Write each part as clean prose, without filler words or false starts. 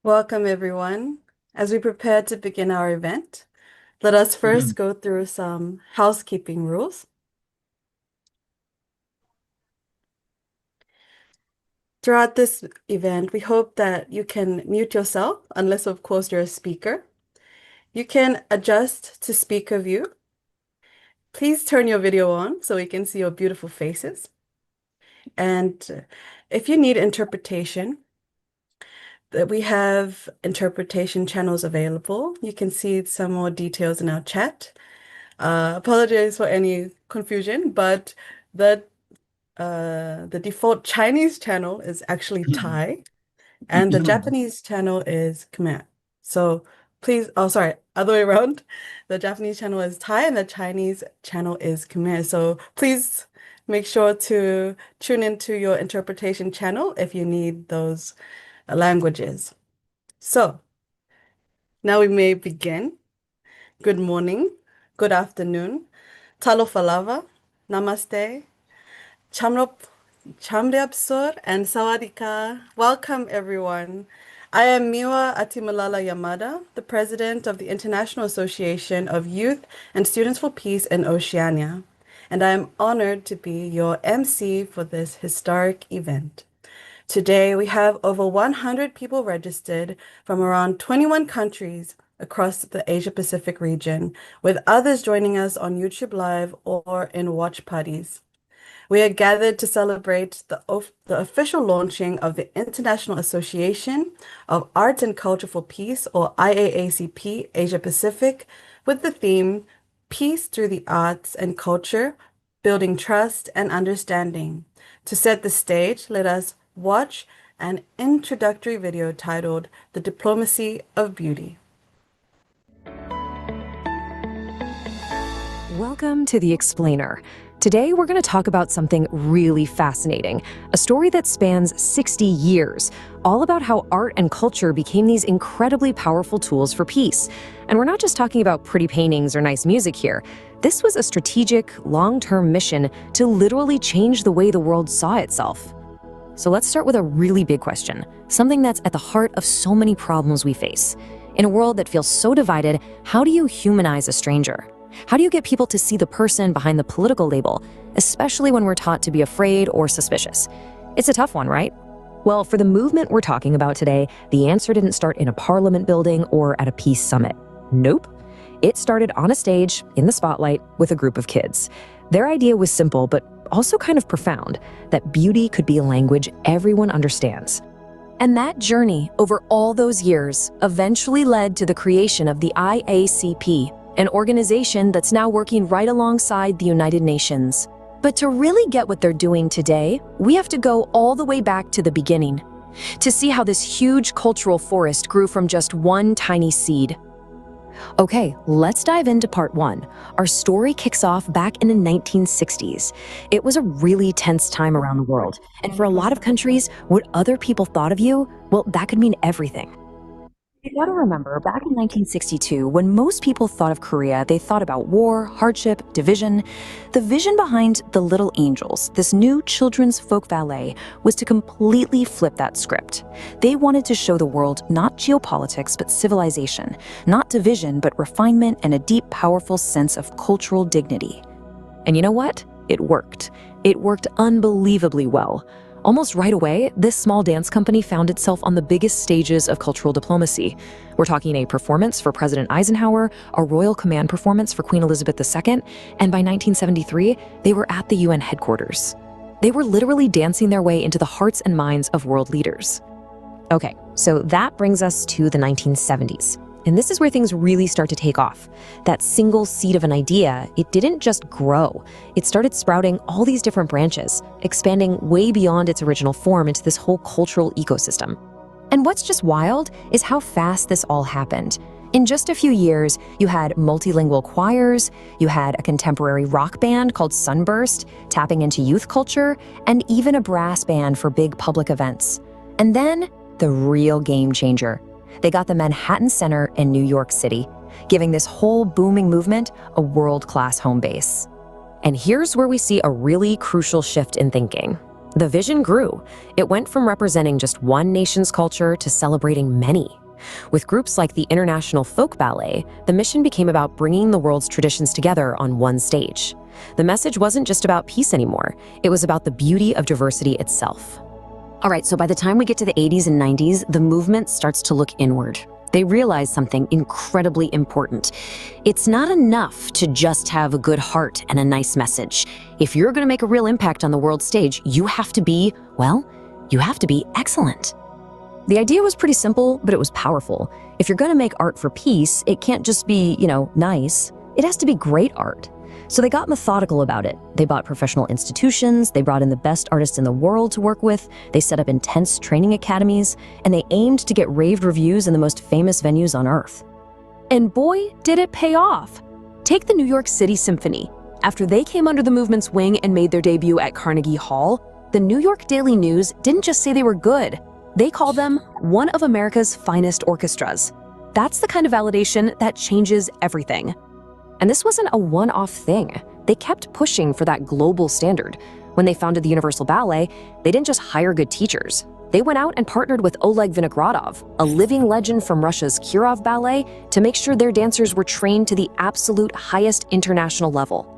Welcome, everyone. As we prepare to begin our event, let us first go through some housekeeping rules. Throughout this event, we hope that you can mute yourself, unless, of course, you're a speaker. You can adjust to speaker view. Please turn your video on so we can see your beautiful faces. And if you need interpretation, we have interpretation channels available. You can see some more details in our chat. Apologize for any confusion, but the the default Chinese channel is actually Thai, and the Japanese channel is Khmer. So please, oh, sorry, other way around. The Japanese channel is Thai and the Chinese channel is Khmer. So please make sure to tune into your interpretation channel if you need those languages. So now we may begin. Good morning, good afternoon, talofa lava, namaste, chamrop, chamriapsur, and sawadika. Welcome, everyone. I am Miwa Atimalala Yamada, the president of the International Association of Youth and Students for Peace in Oceania, and I am honored to be your MC for this historic event. Today, we have over 100 people registered from around 21 countries across the Asia Pacific region, with others joining us on YouTube Live or in watch parties. We are gathered to celebrate the official launching of the International Association of Arts and Culture for Peace, or IAACP Asia Pacific, with the theme Peace Through the Arts and Culture, Building Trust and Understanding. To set the stage, let us watch an introductory video titled The Diplomacy of Beauty. Welcome to The Explainer. Today we're going to talk about something really fascinating, a story that spans 60 years, all about how art and culture became these incredibly powerful tools for peace. And we're not just talking about pretty paintings or nice music here. This was a strategic, long-term mission to literally change the way the world saw itself. So let's start with a really big question, something that's at the heart of so many problems we face. In a world that feels so divided, how do you humanize a stranger? How do you get people to see the person behind the political label, especially when we're taught to be afraid or suspicious? It's a tough one, right? Well, for the movement we're talking about today, the answer didn't start in a parliament building or at a peace summit. Nope. It started on a stage, in the spotlight, with a group of kids. Their idea was simple, but also kind of profound, that beauty could be a language everyone understands. And that journey, over all those years, eventually led to the creation of the IAACP, an organization that's now working right alongside the United Nations. But to really get what they're doing today, we have to go all the way back to the beginning, to see how this huge cultural forest grew from just one tiny seed. Okay, let's dive into part one. Our story kicks off back in the 1960s. It was a really tense time around the world, and for a lot of countries, what other people thought of you, well, that could mean everything. You gotta remember, back in 1962, when most people thought of Korea, they thought about war, hardship, division. The vision behind The Little Angels, this new children's folk ballet, was to completely flip that script. They wanted to show the world not geopolitics, but civilization, not division, but refinement and a deep, powerful sense of cultural dignity. And you know what? It worked. It worked unbelievably well. Almost right away, this small dance company found itself on the biggest stages of cultural diplomacy. We're talking a performance for President Eisenhower, a Royal Command performance for Queen Elizabeth II, and by 1973, they were at the UN headquarters. They were literally dancing their way into the hearts and minds of world leaders. Okay, so that brings us to the 1970s. And this is where things really start to take off. That single seed of an idea, it didn't just grow. It started sprouting all these different branches, expanding way beyond its original form into this whole cultural ecosystem. And what's just wild is how fast this all happened. In just a few years, you had multilingual choirs, you had a contemporary rock band called Sunburst, tapping into youth culture, and even a brass band for big public events. And then, the real game changer. They got the Manhattan Center in New York City, giving this whole booming movement a world-class home base. And here's where we see a really crucial shift in thinking. The vision grew. It went from representing just one nation's culture to celebrating many. With groups like the International Folk Ballet, the mission became about bringing the world's traditions together on one stage. The message wasn't just about peace anymore, it was about the beauty of diversity itself. All right, so by the time we get to the 80s and 90s, the movement starts to look inward. They realize something incredibly important. It's not enough to just have a good heart and a nice message. If you're going to make a real impact on the world stage, you have to be, well, you have to be excellent. The idea was pretty simple, but it was powerful. If you're going to make art for peace, it can't just be, nice. It has to be great art. So they got methodical about it. They bought professional institutions, they brought in the best artists in the world to work with, they set up intense training academies, and they aimed to get raved reviews in the most famous venues on Earth. And boy, did it pay off! Take the New York City Symphony. After they came under the movement's wing and made their debut at Carnegie Hall, the New York Daily News didn't just say they were good. They called them one of America's finest orchestras. That's the kind of validation that changes everything. And this wasn't a one-off thing. They kept pushing for that global standard. When they founded the Universal Ballet, they didn't just hire good teachers. They went out and partnered with Oleg Vinogradov, a living legend from Russia's Kirov Ballet, to make sure their dancers were trained to the absolute highest international level.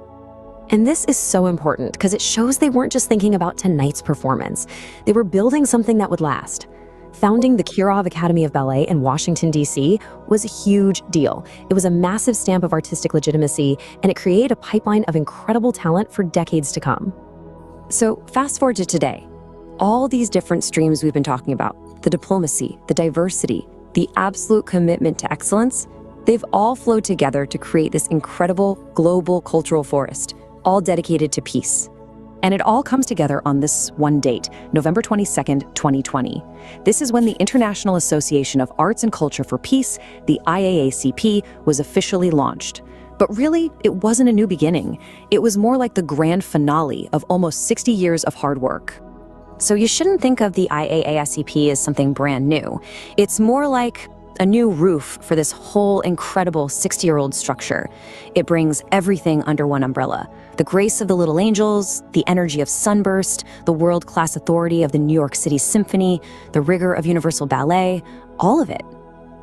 And this is so important because it shows they weren't just thinking about tonight's performance. They were building something that would last. Founding the Kirov Academy of Ballet in Washington, D.C. was a huge deal. It was a massive stamp of artistic legitimacy, and it created a pipeline of incredible talent for decades to come. So fast forward to today. All these different streams we've been talking about, the diplomacy, the diversity, the absolute commitment to excellence, they've all flowed together to create this incredible global cultural forest, all dedicated to peace. And it all comes together on this one date, November 22nd, 2020. This is when the International Association of Arts and Culture for Peace, the IAACP, was officially launched. But really, it wasn't a new beginning. It was more like the grand finale of almost 60 years of hard work. So you shouldn't think of the IAACP as something brand new. It's more like a new roof for this whole incredible 60-year-old structure. It brings everything under one umbrella. The grace of the Little Angels, the energy of Sunburst, the world-class authority of the New York City Symphony, the rigor of Universal Ballet, all of it.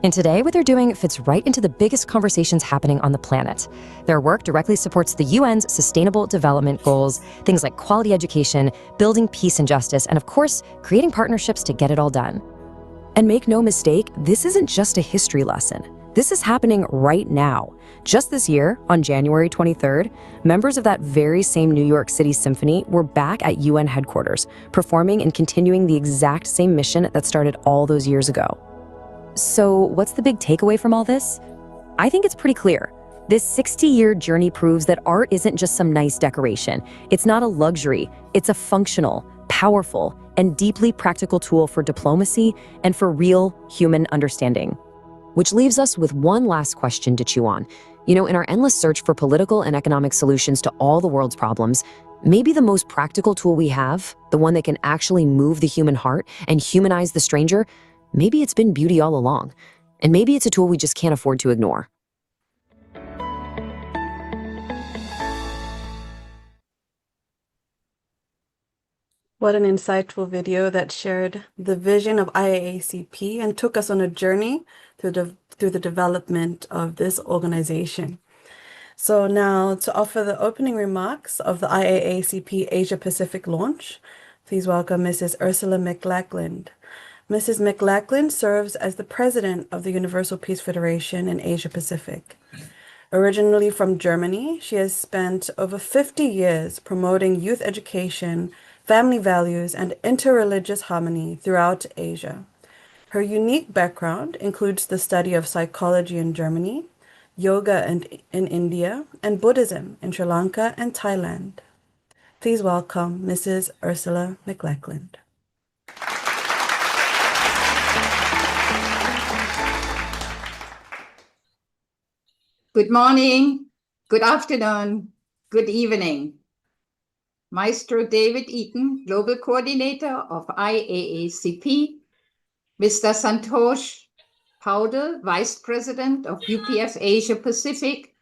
And today, what they're doing fits right into the biggest conversations happening on the planet. Their work directly supports the UN's Sustainable Development Goals, things like quality education, building peace and justice, and of course, creating partnerships to get it all done. And make no mistake, this isn't just a history lesson. This is happening right now. Just this year, on January 23rd, members of that very same New York City Symphony were back at UN headquarters, performing and continuing the exact same mission that started all those years ago. So what's the big takeaway from all this? I think it's pretty clear. This 60-year journey proves that art isn't just some nice decoration. It's not a luxury. It's a functional, powerful, and deeply practical tool for diplomacy and for real human understanding. Which leaves us with one last question to chew on. In our endless search for political and economic solutions to all the world's problems, maybe the most practical tool we have, the one that can actually move the human heart and humanize the stranger, maybe it's been beauty all along. And maybe it's a tool we just can't afford to ignore. What an insightful video that shared the vision of IAACP and took us on a journey through the development of this organization. So now, to offer the opening remarks of the IAACP Asia Pacific launch, please welcome Mrs. Ursula McLachlan. Mrs. McLachlan serves as the president of the Universal Peace Federation in Asia Pacific. Originally from Germany, she has spent over 50 years promoting youth education, family values, and interreligious harmony throughout Asia. Her unique background includes the study of psychology in Germany, yoga in India, and Buddhism in Sri Lanka and Thailand. Please welcome Mrs. Ursula McLachlan. Good morning, good afternoon, good evening. Maestro David Eaton, Global Coordinator of IAACP, Mr. Santosh Paudel, Vice President of UPF Asia Pacific,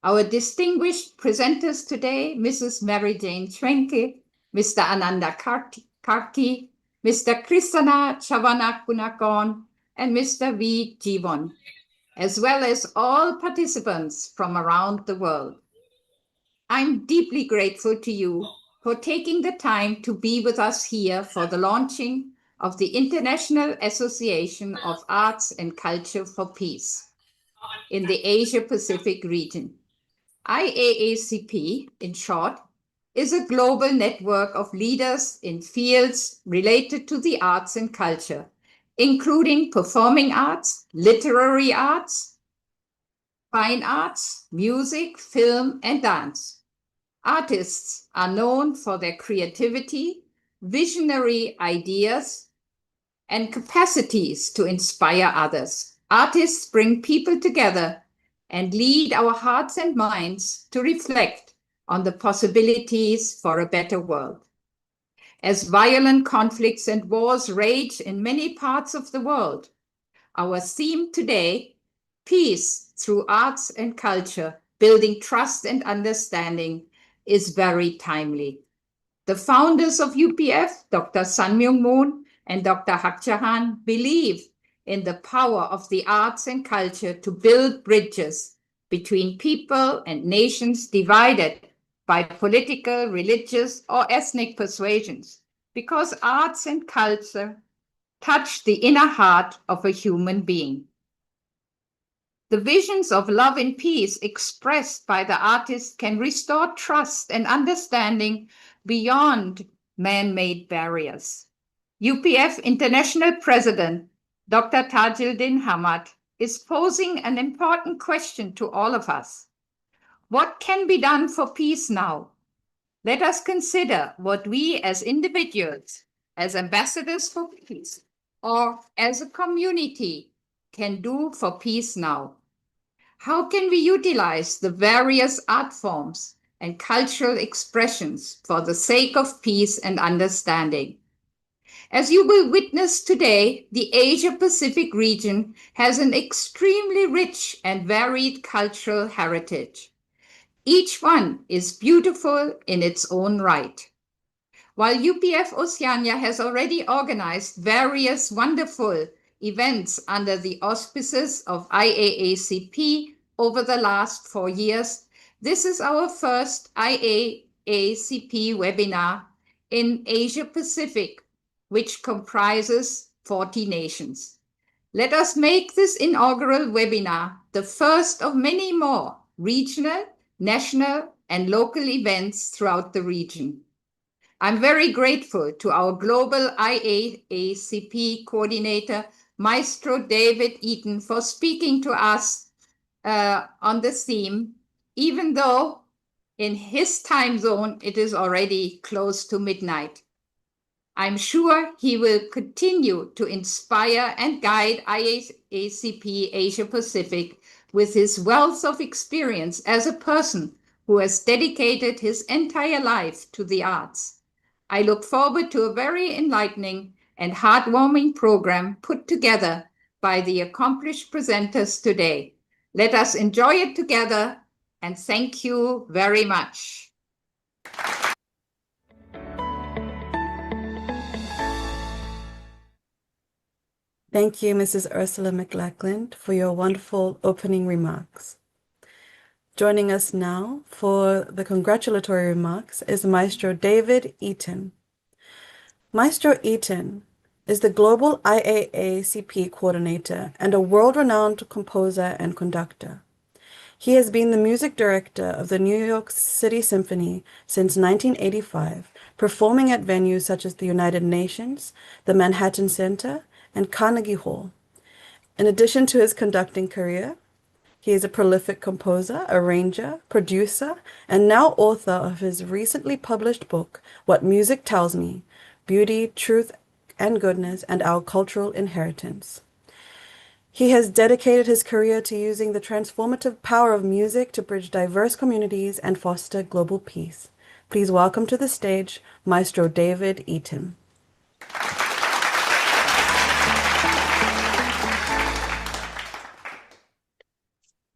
our distinguished presenters today, Mrs. Mary Jane Schwenke, Mr. Ananda Karti, Karti, Mr. Krishna Chavanakunakon, and Mr. V. Jivon, as well as all participants from around the world. I'm deeply grateful to you for taking the time to be with us here for the launching of the International Association of Arts and Culture for Peace in the Asia-Pacific region. IAACP, in short, is a global network of leaders in fields related to the arts and culture, including performing arts, literary arts, fine arts, music, film, and dance. Artists are known for their creativity, visionary ideas, and capacities to inspire others. Artists bring people together and lead our hearts and minds to reflect on the possibilities for a better world. As violent conflicts and wars rage in many parts of the world, our theme today, peace through arts and culture, building trust and understanding, is very timely. The founders of UPF, Dr. Sun Myung Moon and Dr. Hak Jahan, believe in the power of the arts and culture to build bridges between people and nations divided by political, religious, or ethnic persuasions, because arts and culture touch the inner heart of a human being. The visions of love and peace expressed by the artists can restore trust and understanding beyond man-made barriers. UPF International President Dr. Tajuddin Hamad is posing an important question to all of us. What can be done for peace now? Let us consider what we as individuals, as ambassadors for peace, or as a community can do for peace now. How can we utilize the various art forms and cultural expressions for the sake of peace and understanding? As you will witness today, the Asia-Pacific region has an extremely rich and varied cultural heritage. Each one is beautiful in its own right. While UPF Oceania has already organized various wonderful events under the auspices of IAACP over the last 4 years, this is our first IAACP webinar in Asia Pacific, which comprises 40 nations. Let us make this inaugural webinar the first of many more regional, national, and local events throughout the region. I'm very grateful to our global IAACP coordinator, Maestro David Eaton, for speaking to us on this theme, even though in his time zone it is already close to midnight. I'm sure he will continue to inspire and guide IAACP Asia Pacific with his wealth of experience as a person who has dedicated his entire life to the arts. I look forward to a very enlightening and heartwarming program put together by the accomplished presenters today. Let us enjoy it together, and thank you very much. Thank you, Mrs. Ursula McLachlan, for your wonderful opening remarks. Joining us now for the congratulatory remarks is Maestro David Eaton. Maestro Eaton is the Global IAACP Coordinator and a world-renowned composer and conductor. He has been the music director of the New York City Symphony since 1985, performing at venues such as the United Nations, the Manhattan Center, and Carnegie Hall. In addition to his conducting career, he is a prolific composer, arranger, producer, and now author of his recently published book, What Music Tells Me: Beauty, Truth, and Goodness, and Our Cultural Inheritance. He has dedicated his career to using the transformative power of music to bridge diverse communities and foster global peace. Please welcome to the stage Maestro David Eaton.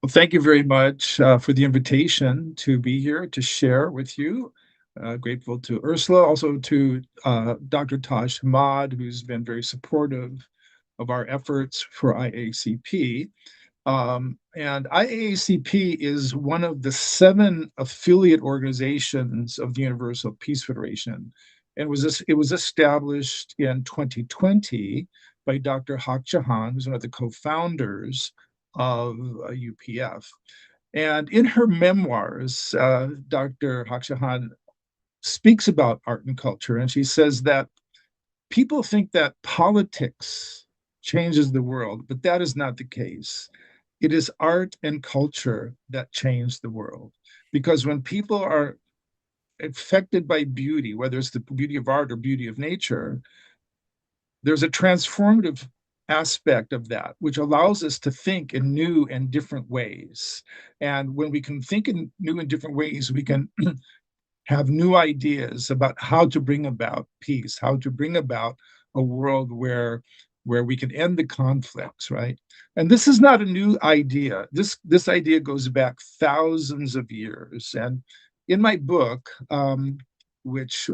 Well, thank you very much for the invitation to be here to share with you Grateful to Ursula, also to Dr. Taj Hamad, who's been very supportive of our efforts for IAACP. And IAACP is one of the 7 affiliate organizations of the Universal Peace Federation. And it was established in 2020 by Dr. Haq Jahan, who's one of the co-founders of UPF. And in her memoirs, Dr. Haq Jahan speaks about art and culture, and she says that people think that politics changes the world, but that is not the case. It is art and culture that change the world. Because when people are affected by beauty, whether it's the beauty of art or beauty of nature, there's a transformative aspect of that, which allows us to think in new and different ways. And when we can think in new and different ways, we can have new ideas about how to bring about peace, how to bring about a world where we can end the conflicts, right? And this is not a new idea. This idea goes back thousands of years. And in my book, which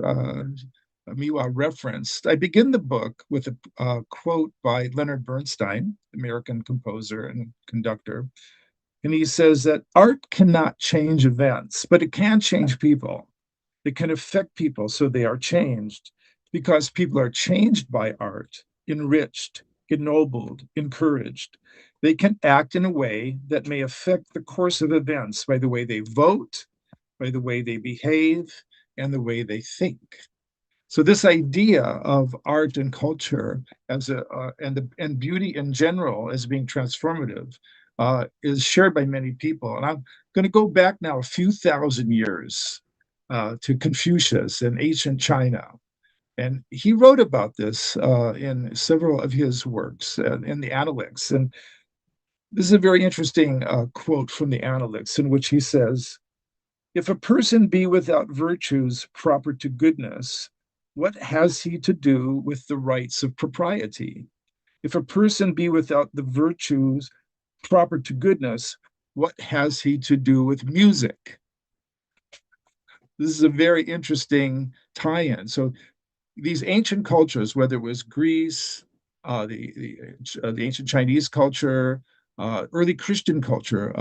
Miwa referenced, I begin the book with a quote by Leonard Bernstein, American composer and conductor. And he says that art cannot change events, but it can change people. It can affect people so they are changed because people are changed by art, enriched, ennobled, encouraged. They can act in a way that may affect the course of events by the way they vote, by the way they behave, and the way they think. So this idea of art and culture as and beauty in general as being transformative is shared by many people. And I'm going to go back now a few thousand years to Confucius in ancient China. And he wrote about this in several of his works in the Analects. And this is a very interesting quote from the Analects in which he says, if a person be without virtues proper to goodness, what has he to do with the rights of propriety? If a person be without the virtues proper to goodness, what has he to do with music? This is a very interesting tie-in. So these ancient cultures, whether it was Greece, the ancient Chinese culture, early Christian culture,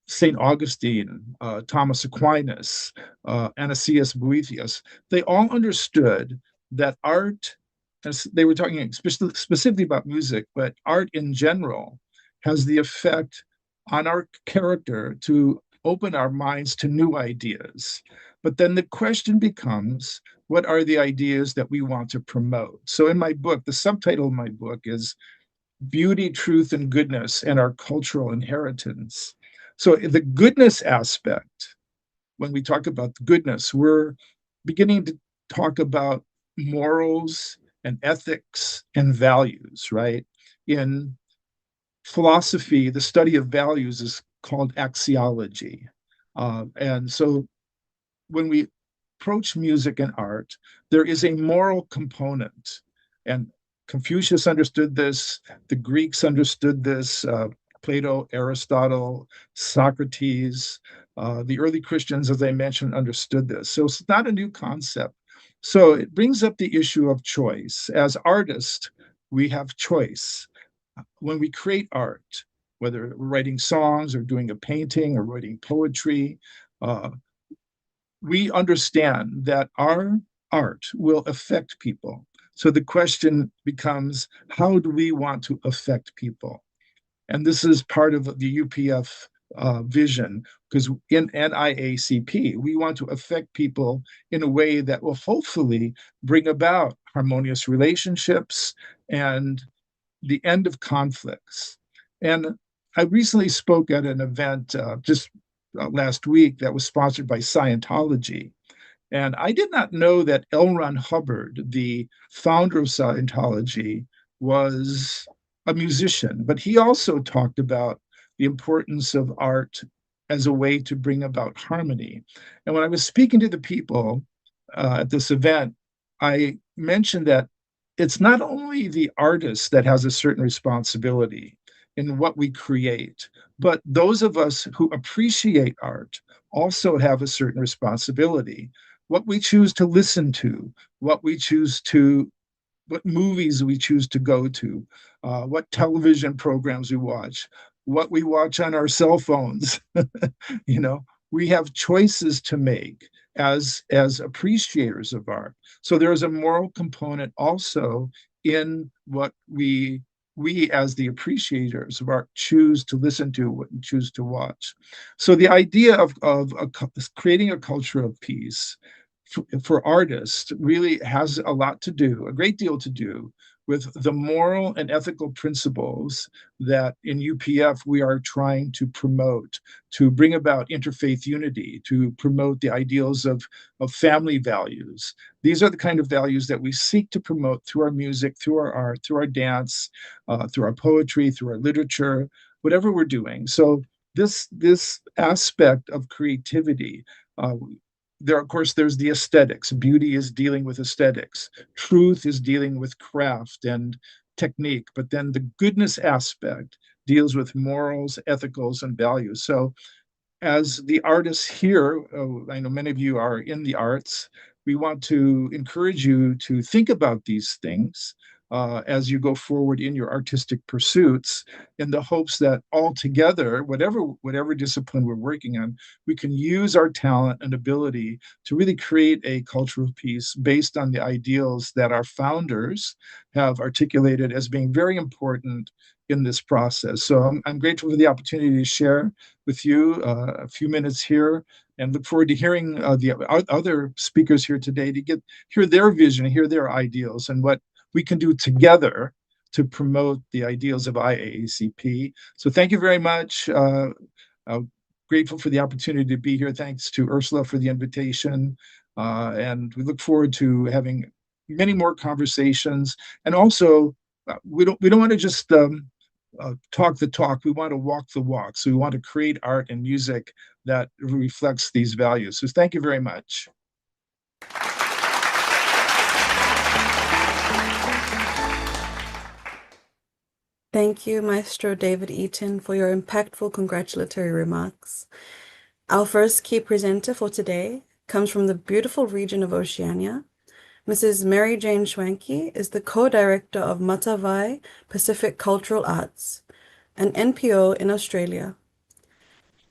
St. Augustine, Thomas Aquinas, Ananias Boethius, they all understood that art, as they were talking specifically about music, but art in general has the effect on our character to open our minds to new ideas. But then the question becomes, what are the ideas that we want to promote? So in my book, the subtitle of my book is Beauty, Truth, and Goodness and Our Cultural Inheritance. So the goodness aspect, when we talk about goodness, we're beginning to talk about morals and ethics and values, right? In philosophy, the study of values is called axiology. And so when we approach music and art, there is a moral component. And Confucius understood this, the Greeks understood this, Plato, Aristotle, Socrates, the early Christians, as I mentioned, understood this. So it's not a new concept. So it brings up the issue of choice. As artists, we have choice. When we create art, whether we're writing songs or doing a painting or writing poetry, we understand that our art will affect people. So the question becomes, how do we want to affect people? And this is part of the UPF vision, because in NIACP, we want to affect people in a way that will hopefully bring about harmonious relationships and the end of conflicts. And I recently spoke at an event just last week that was sponsored by Scientology. And I did not know that L. Ron Hubbard, the founder of Scientology, was a musician, but he also talked about the importance of art as a way to bring about harmony. And when I was speaking to the people at this event, I mentioned that it's not only the artist that has a certain responsibility, in what we create. But those of us who appreciate art also have a certain responsibility. What we choose to listen to, what we choose to what movies we choose to go to, what television programs we watch, what we watch on our cell phones. you know, we have choices to make as appreciators of art. So there's a moral component also in what we as the appreciators of art choose to listen to and choose to watch. So the idea of creating a culture of peace for artists really has a lot to do, a great deal to do with the moral and ethical principles that in UPF we are trying to promote, to bring about interfaith unity, to promote the ideals of family values. These are the kind of values that we seek to promote through our music, through our art, through our dance, through our poetry, through our literature, whatever we're doing. So this aspect of creativity, of course, there's the aesthetics. Beauty is dealing with aesthetics. Truth is dealing with craft and technique. But then the goodness aspect deals with morals, ethicals, and values. So as the artists here, I know many of you are in the arts, we want to encourage you to think about these things as you go forward in your artistic pursuits, in the hopes that all together, whatever discipline we're working on, we can use our talent and ability to really create a culture of peace based on the ideals that our founders have articulated as being very important in this process. So I'm grateful for the opportunity to share with you a few minutes here, and look forward to hearing the other speakers here today to hear their vision, hear their ideals, and what we can do together to promote the ideals of IAACP. So thank you very much. Grateful for the opportunity to be here. Thanks to Ursula for the invitation. And we look forward to having many more conversations. And also, we don't want to just talk the talk. We want to walk the walk. So we want to create art and music that reflects these values. So thank you very much. Thank you, Maestro David Eaton, for your impactful congratulatory remarks. Our first key presenter for today comes from the beautiful region of Oceania. Mrs. Mary Jane Schwanke is the co-director of Matavai Pacific Cultural Arts, an NPO in Australia.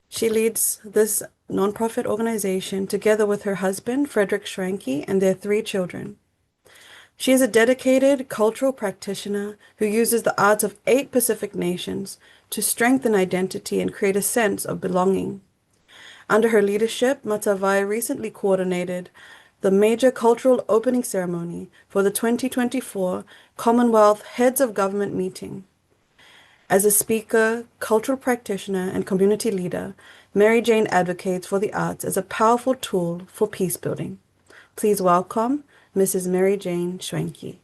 She leads this nonprofit organization together with her husband, Frederick Schwanke, and their 3 children. She is a dedicated cultural practitioner who uses the arts of 8 Pacific nations to strengthen identity and create a sense of belonging. Under her leadership, Matavai recently coordinated the major cultural opening ceremony for the 2024 Commonwealth Heads of Government meeting. As a speaker, cultural practitioner, and community leader, Mary Jane advocates for the arts as a powerful tool for peace building. Please welcome Mrs. Mary Jane Schwanke.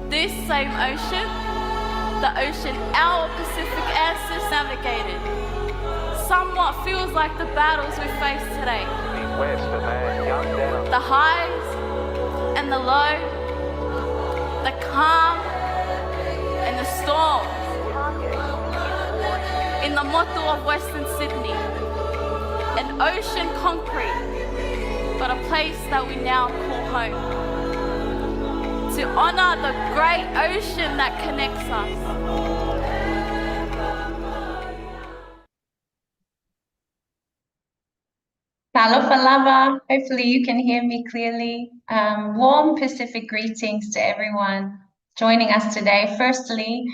This same ocean, the ocean our Pacific ancestors navigated, somewhat feels like the battles we face today. The highs and the low, the calm and the storm. In the motto of Western Sydney, an ocean concrete, but a place that we now call home. To honor the great ocean that connects us. Falava, hopefully you can hear me clearly. Warm Pacific greetings to everyone joining us today. Firstly,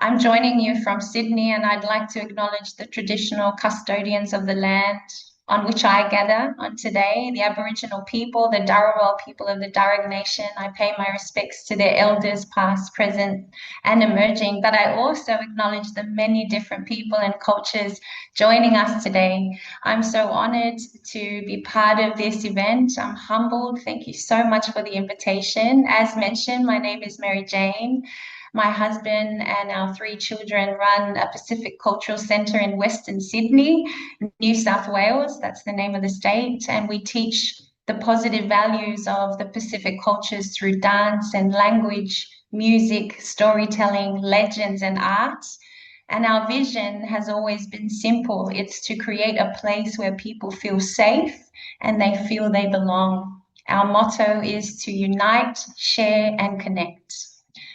I'm joining you from Sydney, and I'd like to acknowledge the traditional custodians of the land on which I gather on today, the Aboriginal people, the Dharawal people of the Darug Nation. I pay my respects to their elders, past, present, and emerging, but I also acknowledge the many different people and cultures joining us today. I'm so honored to be part of this event. I'm humbled. Thank you so much for the invitation. As mentioned, my name is Mary Jane. My husband and our 3 children run a Pacific Cultural Centre in Western Sydney, New South Wales. That's the name of the state. And we teach the positive values of the Pacific cultures through dance and language, music, storytelling, legends, and art. And our vision has always been simple. It's to create a place where people feel safe and they feel they belong. Our motto is to unite, share, and connect.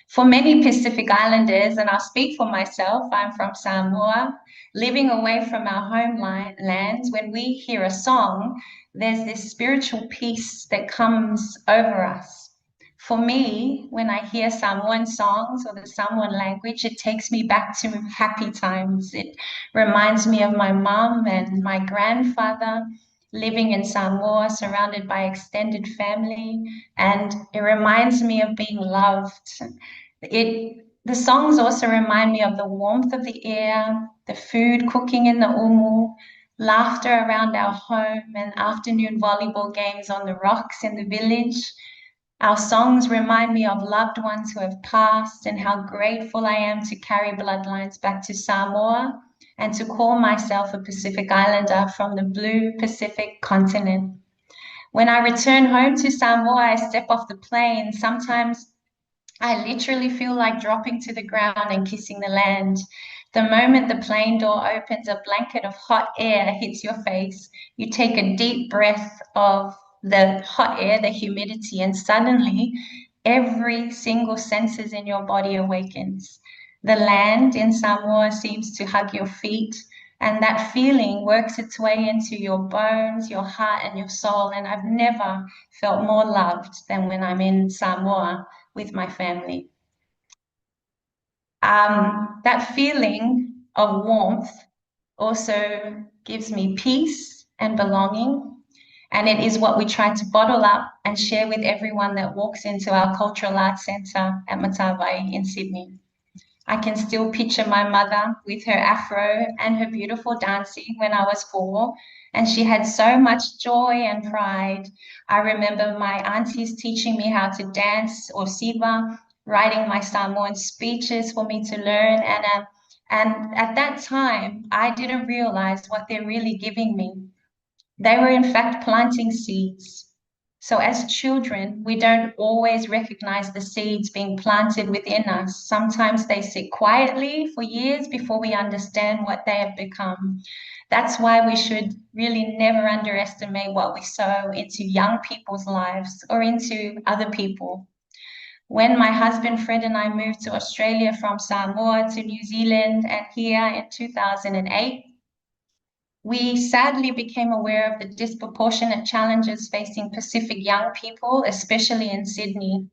For many Pacific Islanders, and I'll speak for myself, I'm from Samoa, living away from our homelands, when we hear a song, there's this spiritual peace that comes over us. For me, when I hear Samoan songs or the Samoan language, it takes me back to happy times. It reminds me of my mom and my grandfather living in Samoa, surrounded by extended family, and it reminds me of being loved. The songs also remind me of the warmth of the air, the food cooking in the umu, laughter around our home, and afternoon volleyball games on the rocks in the village. Our songs remind me of loved ones who have passed and how grateful I am to carry bloodlines back to Samoa and to call myself a Pacific Islander from the blue Pacific continent. When I return home to Samoa, I step off the plane. Sometimes I literally feel like dropping to the ground and kissing the land. The moment the plane door opens, a blanket of hot air hits your face. You take a deep breath of the hot air, the humidity, and suddenly every single senses in your body awakens. The land in Samoa seems to hug your feet, and that feeling works its way into your bones, your heart, and your soul. And I've never felt more loved than when I'm in Samoa with my family. That feeling of warmth also gives me peace and belonging. And it is what we try to bottle up and share with everyone that walks into our Cultural Arts Centre at Matavai in Sydney. I can still picture my mother with her afro and her beautiful dancing when I was 4, and she had so much joy and pride. I remember my aunties teaching me how to dance or siva, writing my Samoan speeches for me to learn. And at that time, I didn't realize what they're really giving me. They were in fact planting seeds. So as children, we don't always recognize the seeds being planted within us. Sometimes they sit quietly for years before we understand what they have become. That's why we should really never underestimate what we sow into young people's lives or into other people. When my husband Fred and I moved to Australia from Samoa to New Zealand and here in 2008, we sadly became aware of the disproportionate challenges facing Pacific young people, especially in Sydney.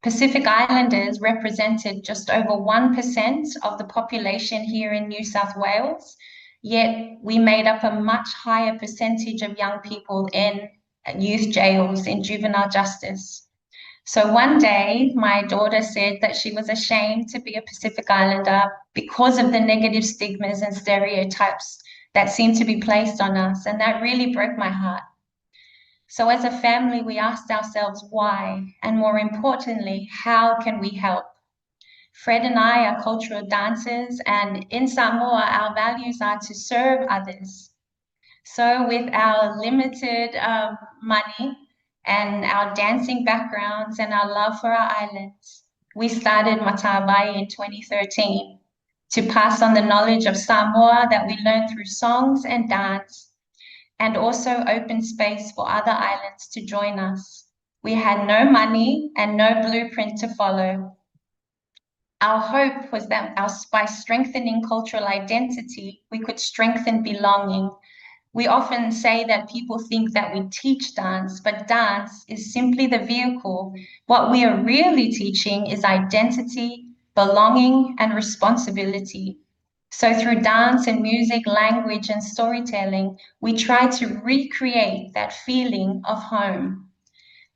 Pacific Islanders represented just over 1% of the population here in New South Wales, yet we made up a much higher percentage of young people in youth jails in juvenile justice. So one day, my daughter said that she was ashamed to be a Pacific Islander because of the negative stigmas and stereotypes that seemed to be placed on us. And that really broke my heart. So as a family, we asked ourselves why, and more importantly, how can we help? Fred and I are cultural dancers, and in Samoa, our values are to serve others. So with our limited money and our dancing backgrounds and our love for our islands, we started Matavai in 2013 to pass on the knowledge of Samoa that we learned through songs and dance, and also open space for other islands to join us. We had no money and no blueprint to follow. Our hope was that by strengthening cultural identity, we could strengthen belonging. We often say that people think that we teach dance, but dance is simply the vehicle. What we are really teaching is identity, belonging, and responsibility. So through dance and music, language, and storytelling, we try to recreate that feeling of home.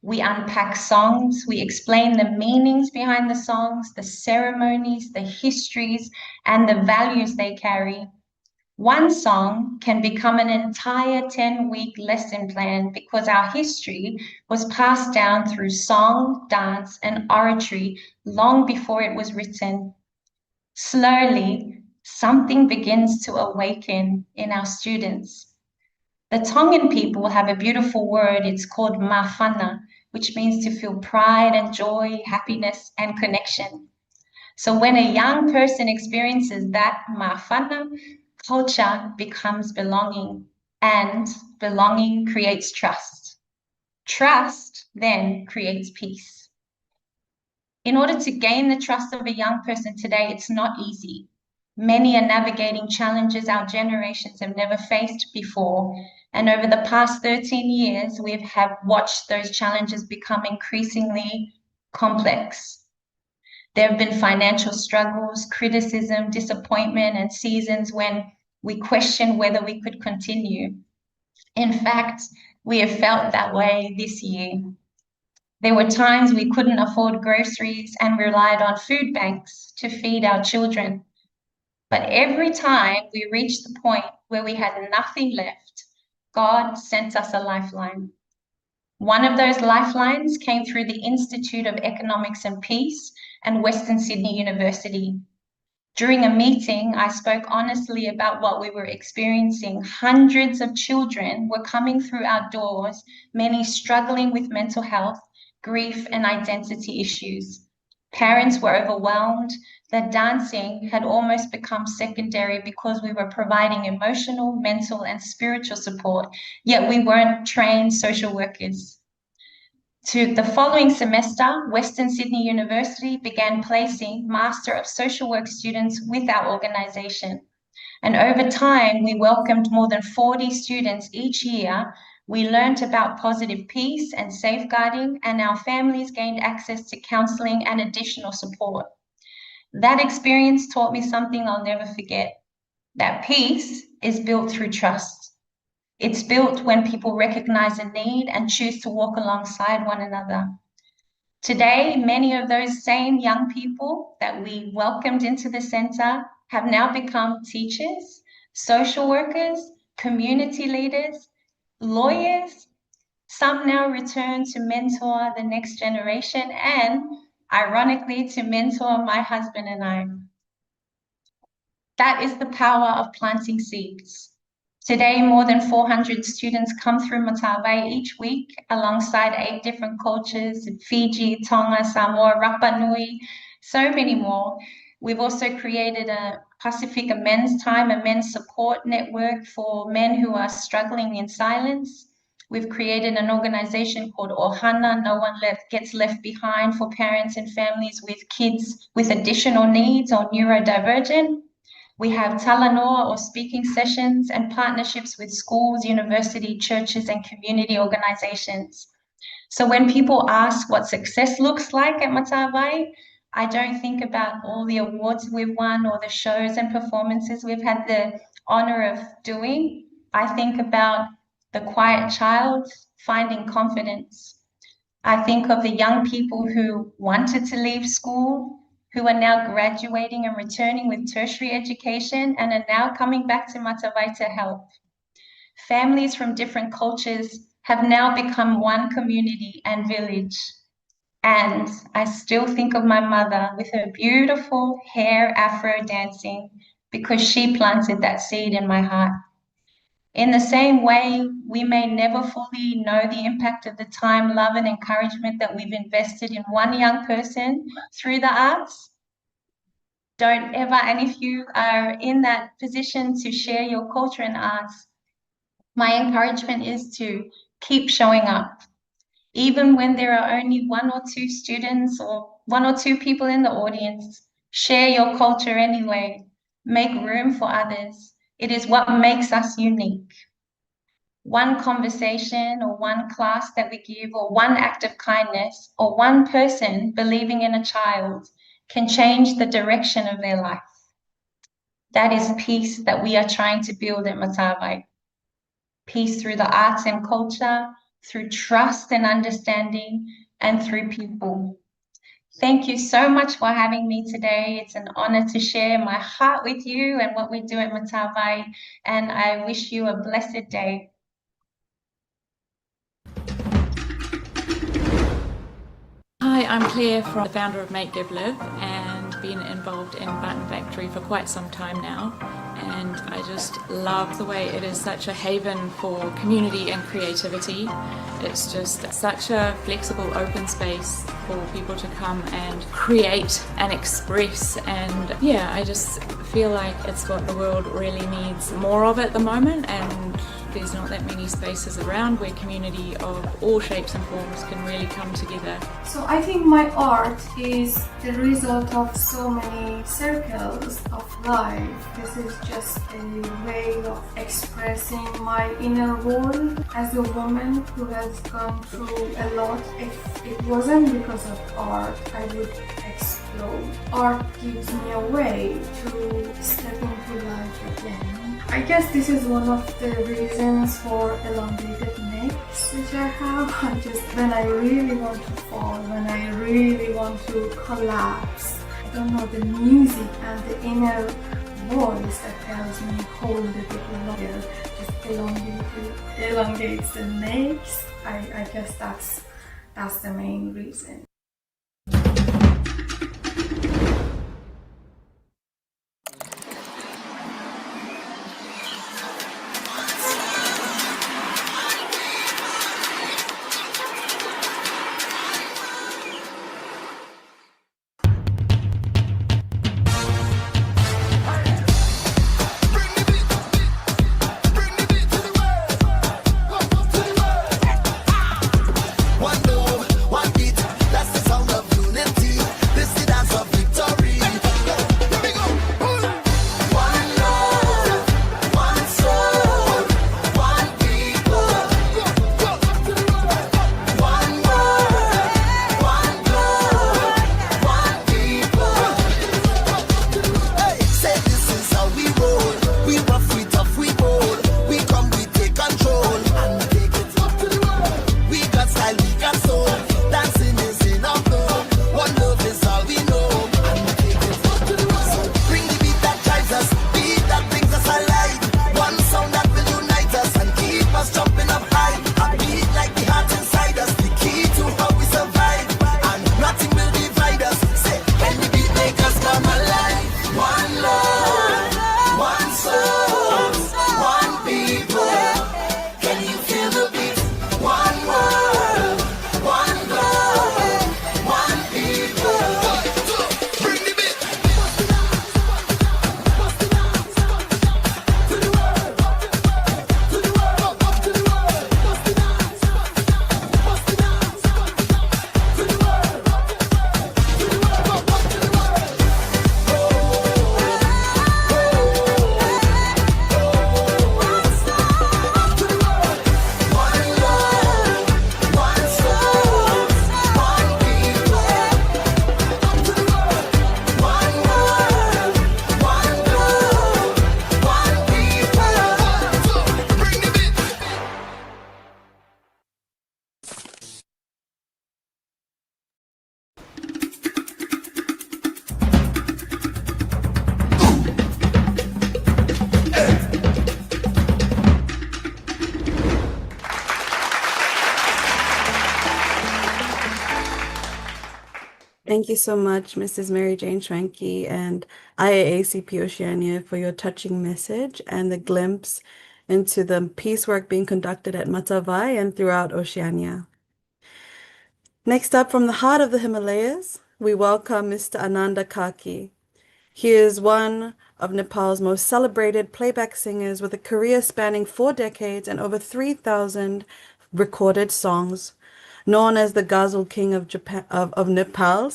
We unpack songs, we explain the meanings behind the songs, the ceremonies, the histories, and the values they carry. One song can become an entire 10-week lesson plan because our history was passed down through song, dance, and oratory long before it was written. Slowly, something begins to awaken in our students. The Tongan people have a beautiful word, it's called mafana, which means to feel pride and joy, happiness, and connection. So when a young person experiences that mafana, culture becomes belonging, and belonging creates trust. Trust then creates peace. In order to gain the trust of a young person today, it's not easy. Many are navigating challenges our generations have never faced before. And over the past 13 years, we have watched those challenges become increasingly complex. There have been financial struggles, criticism, disappointment, and seasons when we question whether we could continue. In fact, we have felt that way this year. There were times we couldn't afford groceries and relied on food banks to feed our children. But every time we reached the point where we had nothing left, God sent us a lifeline. One of those lifelines came through the Institute of Economics and Peace and Western Sydney University. During a meeting, I spoke honestly about what we were experiencing. Hundreds of children were coming through our doors, many struggling with mental health, grief, and identity issues. Parents were overwhelmed. The dancing had almost become secondary because we were providing emotional, mental, and spiritual support, yet we weren't trained social workers. To the following semester, Western Sydney University began placing Master of Social Work students with our organisation. And over time, we welcomed more than 40 students each year. We learnt about positive peace and safeguarding, and our families gained access to counselling and additional support. That experience taught me something I'll never forget, that peace is built through trust. It's built when people recognize a need and choose to walk alongside one another. Today, many of those same young people that we welcomed into the centre have now become teachers, social workers, community leaders, lawyers. Some now return to mentor the next generation and, ironically, to mentor my husband and I. That is the power of planting seeds. Today, more than 400 students come through Matavai each week alongside 8 different cultures, Fiji, Tonga, Samoa, Rapa Nui, so many more. We've also created a Pacifica Men's Time, a men's support network for men who are struggling in silence. We've created an organization called Ohana, No One Gets Left Behind, for parents and families with kids with additional needs or neurodivergent. We have talanoa or speaking sessions and partnerships with schools, university, churches, and community organizations. So when people ask what success looks like at Matavai, I don't think about all the awards we've won or the shows and performances we've had the honor of doing. I think about the quiet child finding confidence. I think of the young people who wanted to leave school, who are now graduating and returning with tertiary education and are now coming back to Matavai to help. Families from different cultures have now become one community and village. And I still think of my mother with her beautiful hair afro dancing because she planted that seed in my heart. In the same way, we may never fully know the impact of the time, love, and encouragement that we've invested in one young person through the arts. Don't ever, and if you are in that position to share your culture and arts, my encouragement is to keep showing up. Even when there are only 1 or 2 students or 1 or 2 people in the audience, share your culture anyway. Make room for others. It is what makes us unique. One conversation or one class that we give or one act of kindness or one person believing in a child can change the direction of their life. That is peace that we are trying to build at Matavai. Peace through the arts and culture, through trust and understanding, and through people. Thank you so much for having me today. It's an honor to share my heart with you and what we do at Matavai, and I wish you a blessed day. Hi, I'm Claire, the founder of Make Give Live, and been involved in Button Factory for quite some time now. And I just love the way it is such a haven for community and creativity. It's just such a flexible, open space for people to come and create and express. And yeah, I just feel like it's what the world really needs more of at the moment. And there's not that many spaces around where community of all shapes and forms can really come together. So I think my art is the result of so many circles of life. This is just a way of expressing my inner world as a woman who has gone through a lot. If it wasn't because of art, I would explode. Art gives me a way to step into life again. I guess this is one of the reasons for elongated necks which I have. When I really want to fall, when I really want to collapse, I don't know, the music and the inner voice that tells me hold a bit longer, just elongates the necks. I guess that's the main reason. Thank you so much, Mrs. Mary Jane Schwenke and IAACP Oceania for your touching message and the glimpse into the peace work being conducted at Matavai and throughout Oceania. Next up, from the heart of the Himalayas, we welcome Mr. Ananda Kaki. He is one of Nepal's most celebrated playback singers with a career spanning 4 decades and over 3,000 recorded songs. Known as the Ghazal King of Nepal,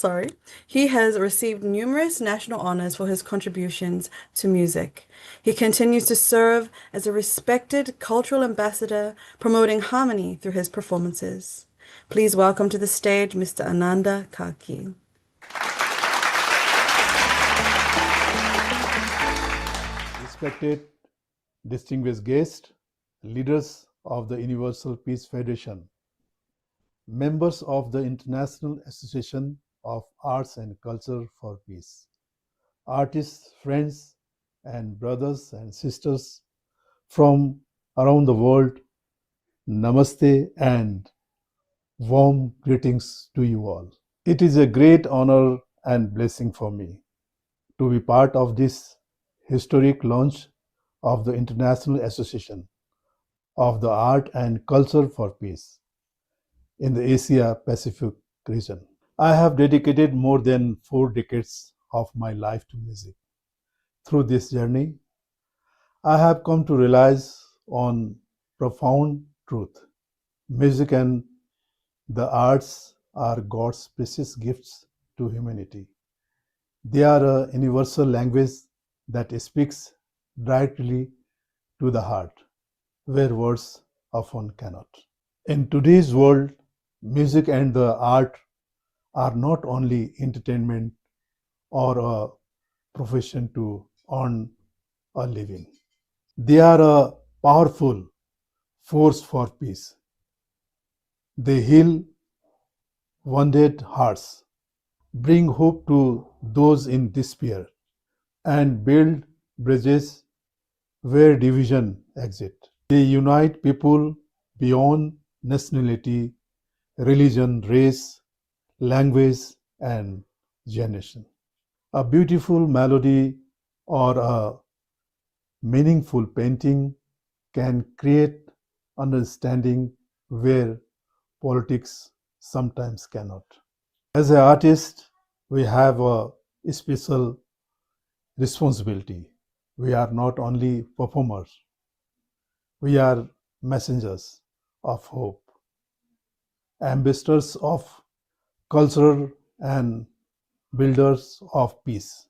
he has received numerous national honors for his contributions to music. He continues to serve as a respected cultural ambassador, promoting harmony through his performances. Please welcome to the stage Mr. Ananda Kaki. Respected, distinguished guests, leaders of the Universal Peace Federation, members of the International Association of arts and culture for peace. Artists, friends, and brothers and sisters from around the world, namaste and warm greetings to you all. It is a great honor and blessing for me to be part of this historic launch of the International Association of the Art and Culture for Peace in the Asia Pacific region. I have dedicated more than 4 decades of my life to music. Through this journey, I have come to realize on profound truth. Music and the arts are God's precious gifts to humanity. They are a universal language that speaks directly to the heart, where words often cannot. In today's world, music and the art are not only entertainment or a profession to earn a living. They are a powerful force for peace. They heal wounded hearts, bring hope to those in despair, and build bridges where division exists. They unite people beyond nationality, religion, race, language, and generation. A beautiful melody or a meaningful painting can create understanding where politics sometimes cannot. As an artist, we have a special responsibility. We are not only performers, we are messengers of hope, ambassadors of culture, and builders of peace.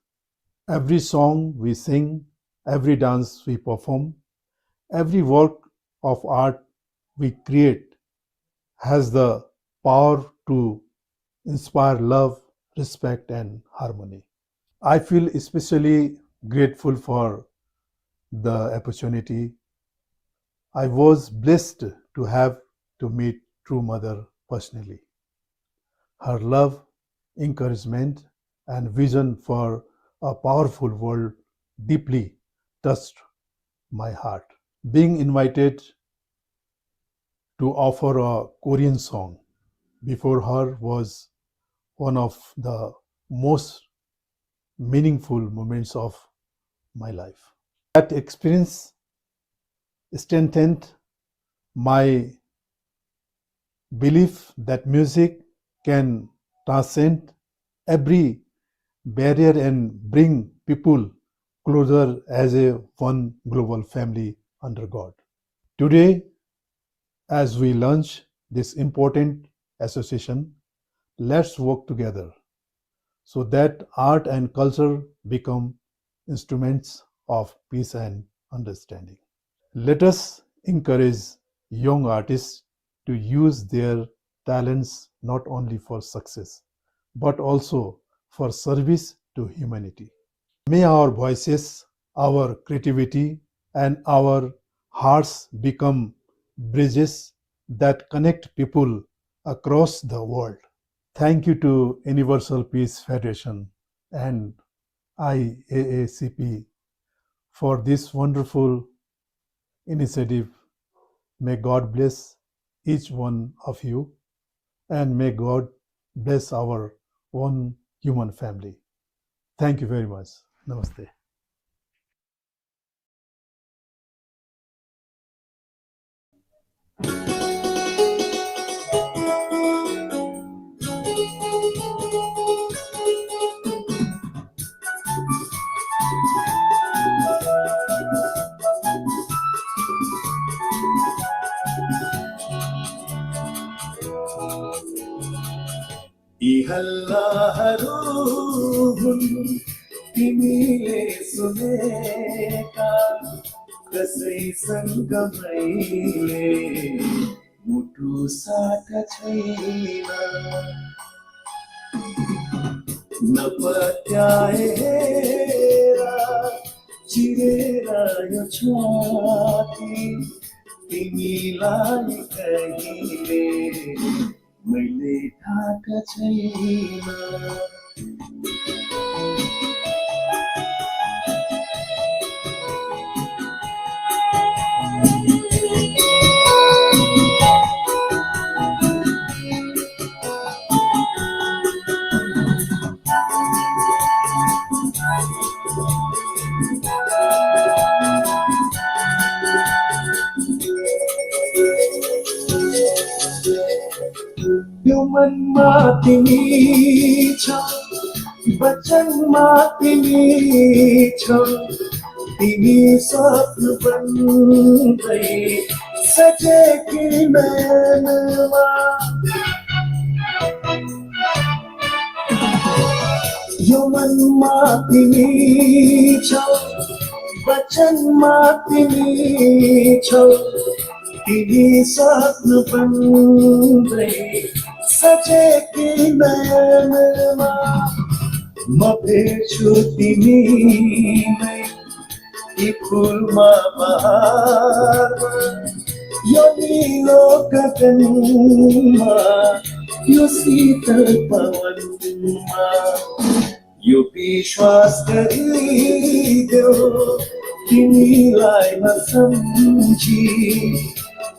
Every song we sing, every dance we perform, every work of art we create has the power to inspire love, respect, and harmony. I feel especially grateful for the opportunity. I was blessed to have to meet True Mother personally. Her love, encouragement, and vision for a powerful world deeply touched my heart. Being invited to offer a Korean song before her was one of the most meaningful moments of my life. That experience strengthened my belief that music can transcend every barrier and bring people closer as a one global family under God. Today, as we launch this important association, let's work together so that art and culture become instruments of peace and understanding. Let us encourage young artists to use their talents not only for success, but also for service to humanity. May our voices, our creativity, and our hearts become bridges that connect people across the world. Thank you to Universal Peace Federation and IAACP for this wonderful initiative. May God bless each one of you, and may God bless our one human family. Thank you very much. Namaste. इहल्लाहरू हुन् तिमीले सुनेका कसैसँग मैले मुटु साका छैन नपत्याएर चिरेर यो छाती तिमीलाई कहिले मैले थाहा छैन यो मनमा तिमी छौ वचनमा तिमी छौ तिमी स्वप्न बन्दै सजेकी नयनमा यो मनमा तिमी छौ वचनमा तिमी छौ तिमी स्वप्न बन्दै सजेकी नयनमा म भेट्छु तिमीलाई यी फुलमा बहारमा यो निलो गगनमा यो शीतल पवनमा यो विश्वास गरिदेऊ तिमीलाई नसम्झी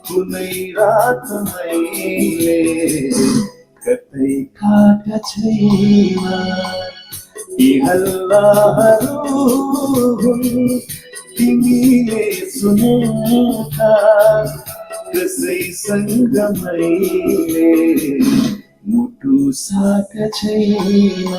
कुनै रात मैले कतै काटा छैन यी हल्लाहरू हुन् तिमीले सुनेका कसैसँग मैले मुटु साका छैन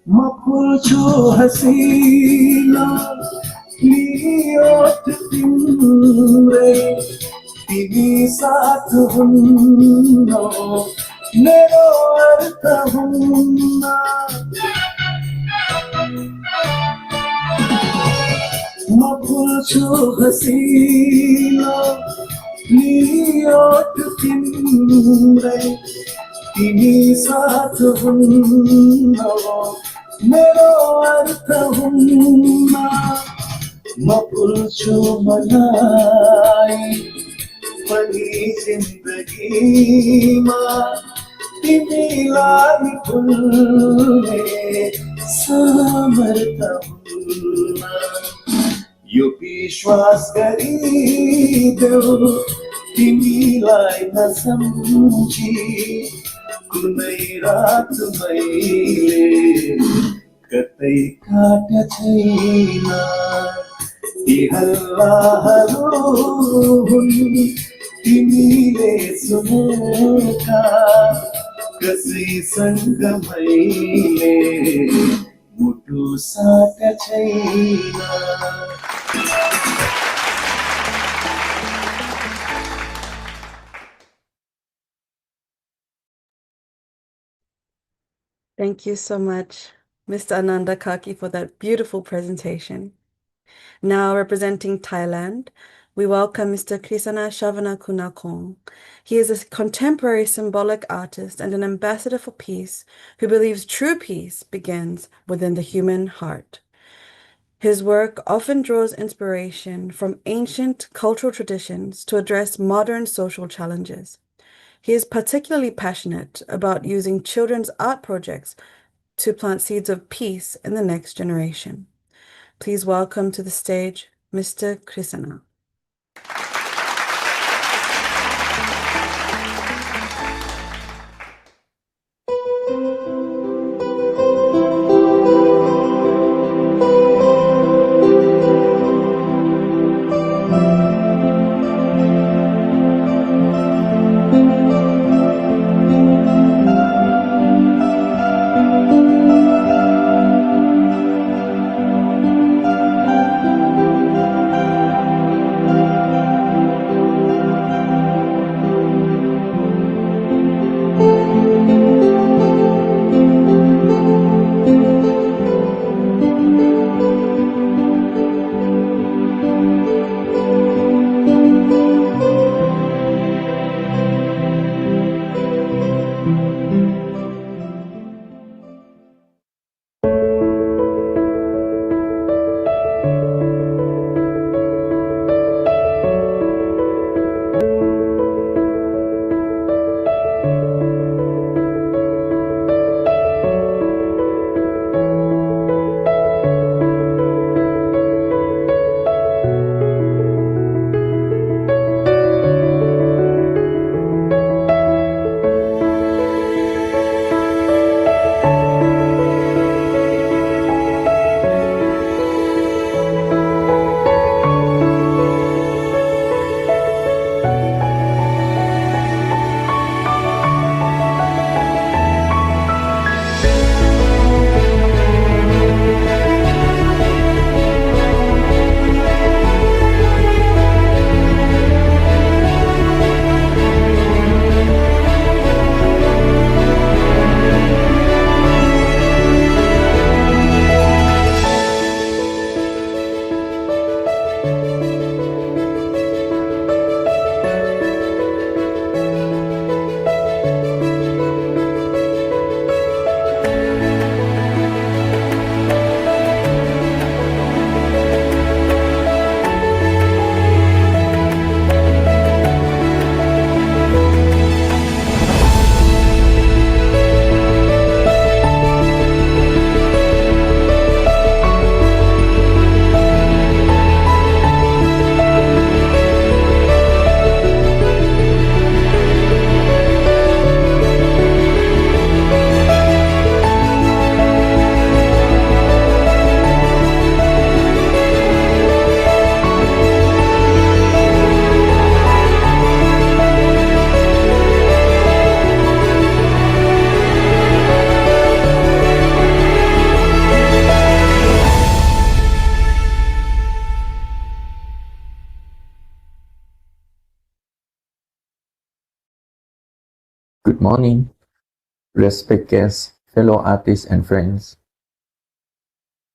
म फुल्छु हसिना लियो तिम्रै तिमी साथ हुन्न मेरो अर्थ हुन्न म फुल्छु हसिना लियो तिम्रै तिमी साथ हुन्न मेरो अर्थ हुन्न म फुल्छु मलाई पनि जिन्दगीमा तिमीलाई फुल्ने सामर्थ हुन्न यो विश्वास गरिदेऊ तिमीलाई नसम्झी कुनै रात मैले कतै काटा छैन यी हल्लाहरू हुन् तिमीले सुनेका कसैसँग मैले मुटु साका छैन Thank you so much, Mr. Ananda Kaki, for that beautiful presentation. Now, representing Thailand, we welcome Mr. Krisana Shavanakunakong. He is a contemporary symbolic artist and an ambassador for peace who believes true peace begins within the human heart. His work often draws inspiration from ancient cultural traditions to address modern social challenges. He is particularly passionate about using children's art projects to plant seeds of peace in the next generation. Please welcome to the stage Mr. Krisana. Good morning, respected guests, fellow artists and friends.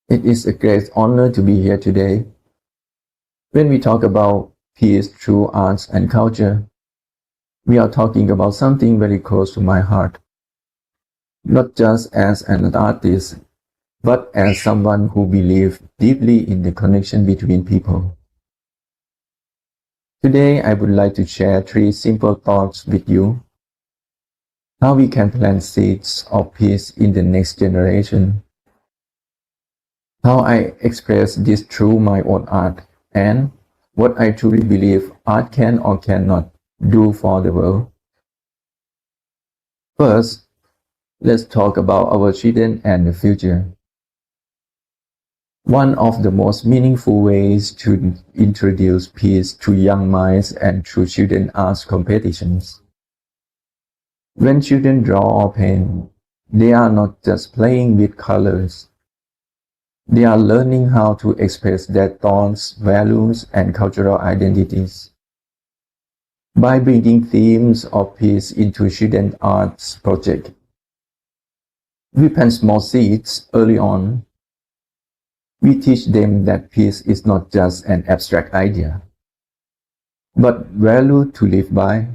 It is a great honor to be here today. When we talk about peace through arts and culture, we are talking about something very close to my heart. Not just as an artist, but as someone who believes deeply in the connection between people. Today, I would like to share 3 simple thoughts with you. How we can plant seeds of peace in the next generation. How I express this through my own art, and what I truly believe art can or cannot do for the world. First, let's talk about our children and the future. One of the most meaningful ways to introduce peace to young minds and through children arts competitions. When children draw or paint, they are not just playing with colors. They are learning how to express their thoughts, values, and cultural identities. By bringing themes of peace into children's arts project, we plant small seeds early on. We teach them that peace is not just an abstract idea, but value to live by.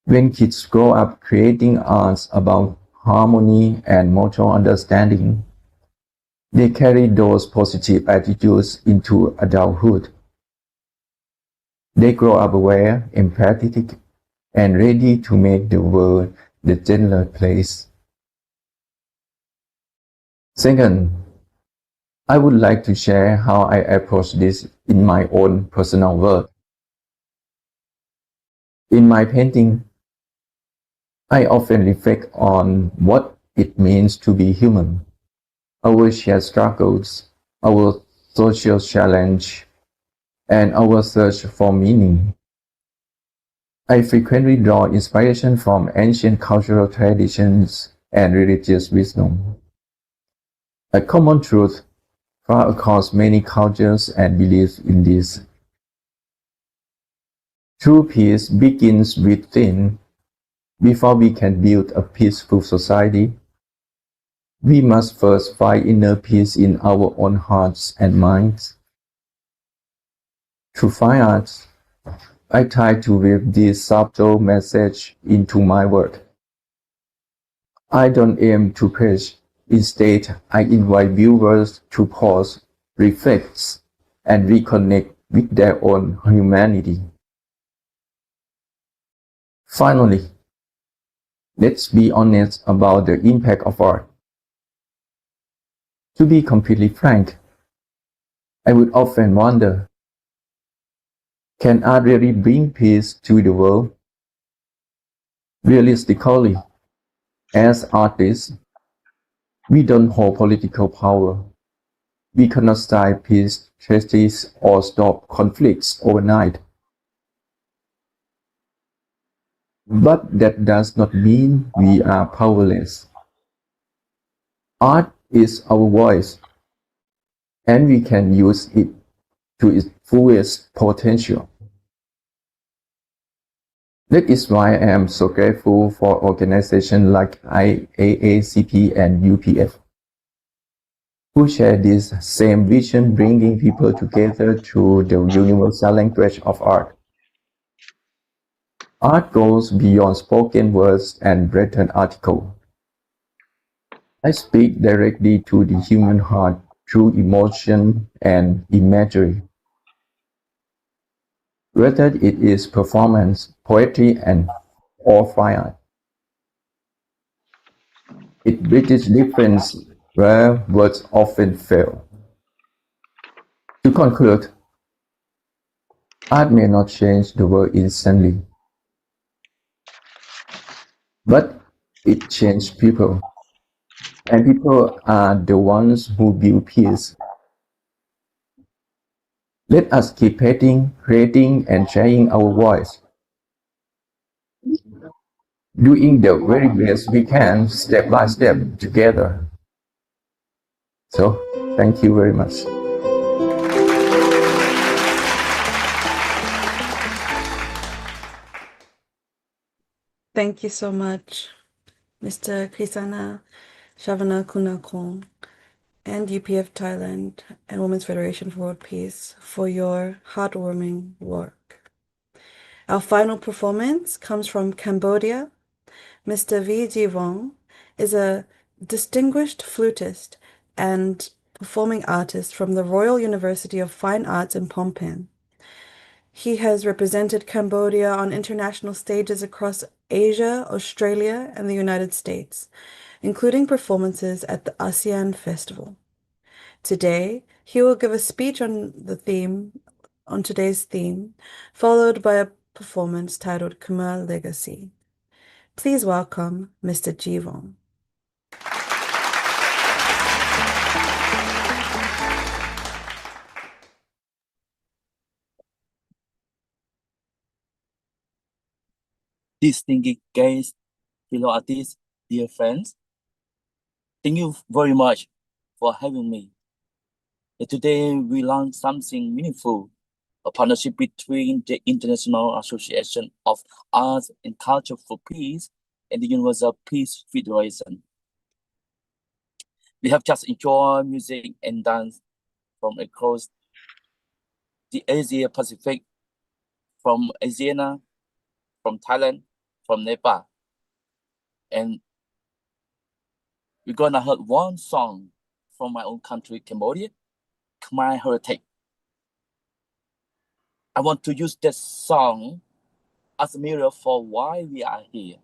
When kids grow up creating arts about harmony and mutual understanding, they carry those positive attitudes into adulthood. They grow up aware, empathetic, and ready to make the world the gentler place. Second, I would like to share how I approach this in my own personal work. In my painting, I often reflect on what it means to be human, our shared struggles, our social challenge, and our search for meaning. I frequently draw inspiration from ancient cultural traditions and religious wisdom. A common truth far across many cultures and beliefs in this. True peace begins within. Before we can build a peaceful society, we must first find inner peace in our own hearts and minds. Through fine arts, I try to weave this subtle message into my work. I don't aim to preach. Instead, I invite viewers to pause, reflect, and reconnect with their own humanity. Finally, let's be honest about the impact of art. To be completely frank, I would often wonder, can art really bring peace to the world? Realistically, as artists, we don't hold political power. We cannot start peace treaties or stop conflicts overnight. But that does not mean we are powerless. Art is our voice, and we can use it to its fullest potential. That is why I am so grateful for organizations like IAACP and UPF, who share this same vision, bringing people together through the universal language of art. Art goes beyond spoken words and written articles. I speak directly to the human heart through emotion and imagery. Whether it is performance, poetry, or fine art, it bridges difference where words often fail. To conclude, art may not change the world instantly, but it changes people, and people are the ones who build peace. Let us keep painting, creating, and sharing our voice, doing the very best we can step by step together. So, thank you very much. Thank you so much, Mr. Krisana Shavana Kunakong and UPF Thailand and Women's Federation for World Peace for your heartwarming work. Our final performance comes from Cambodia. Mr. V. Jivong is a distinguished flutist and performing artist from the Royal University of Fine Arts in Phnom Penh. He has represented Cambodia on international stages across Asia, Australia, and the United States, including performances at the ASEAN Festival. Today, he will give a speech on today's theme, followed by a performance titled Khmer Legacy. Please welcome Mr. Jivong. Distinguished guests, fellow artists, dear friends, thank you very much for having me. Today, we learned something meaningful, a partnership between the International Association of Arts and Culture for Peace and the Universal Peace Federation. We have just enjoyed music and dance from across the Asia Pacific, from ASEAN, from Thailand, from Nepal. And we're gonna hear one song from my own country, Cambodia, Khmer Heritage. I want to use this song as a mirror for why we are here.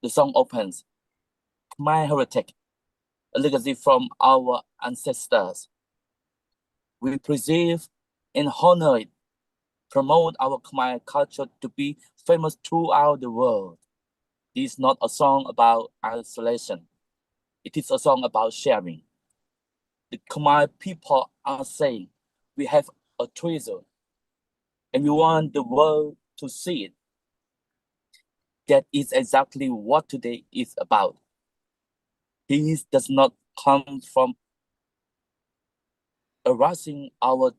The song opens, Khmer Heritage, a legacy from our ancestors. We preserve and honor it, promote our Khmer culture to be famous throughout the world. This is not a song about isolation. It is a song about sharing. The Khmer people are saying we have a treasure and we want the world to see it. That is exactly what today is about. Peace does not come from erasing our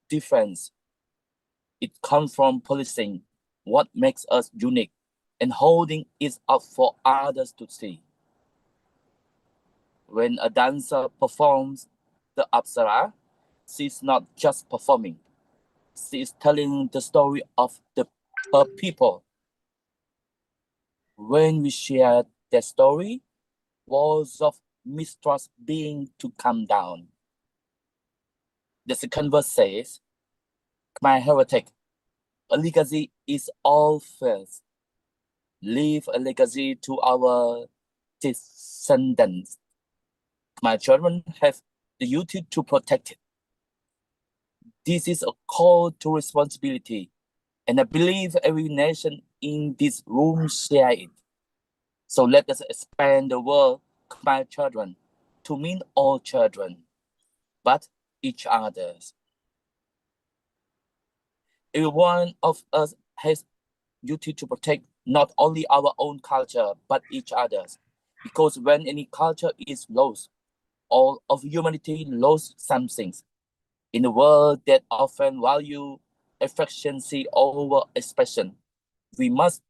difference. It comes from policing what makes us unique and holding it up for others to see. When a dancer performs the Apsara, she's not just performing. She is telling the story of her people. When we share that story, walls of mistrust being to come down. The second verse says, Khmer heritage, a legacy is all first. Leave a legacy to our descendants. My children have the duty to protect it. This is a call to responsibility, and I believe every nation in this room share it. So let us expand the word Khmer children to mean all children, but each other's. Every one of us has duty to protect not only our own culture, but each other's. Because when any culture is lost, all of humanity lost something. In a world that often value efficiency over expression, we must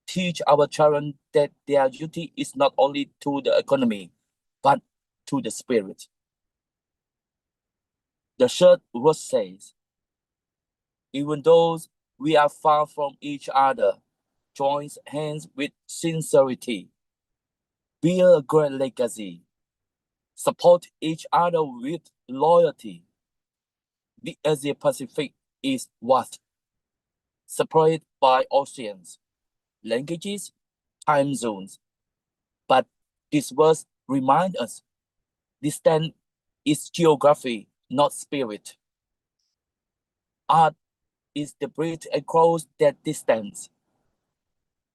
teach our children that their duty is not only to the economy, but to the spirit. The third verse says, even though we are far from each other, join hands with sincerity, build a great legacy, support each other with loyalty. The Asia Pacific is vast, separated by oceans, languages, time zones. But this verse reminds us, distance is geography, not spirit. Art is the bridge across that distance.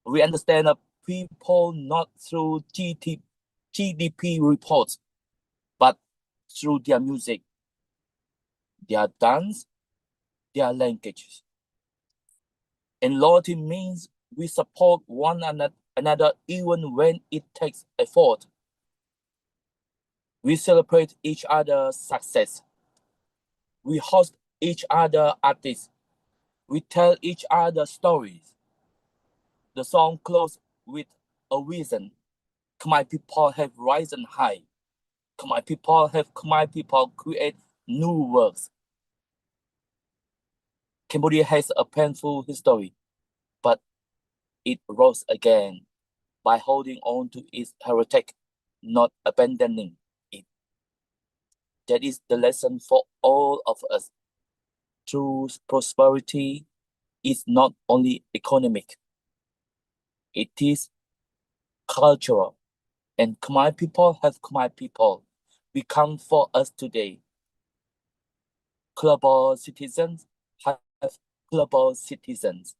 We understand a people not through GDP reports, but through their music, their dance, their languages. And loyalty means we support one another even when it takes effort. We celebrate each other's success. We host each other artists. We tell each other stories. The song closes with a vision. Khmer people have risen high. Khmer people create new works. Cambodia has a painful history, but it rose again by holding on to its heritage, not abandoning it. That is the lesson for all of us. True prosperity is not only economic, it is cultural. And Khmer people become for us today. Global citizens have global citizens.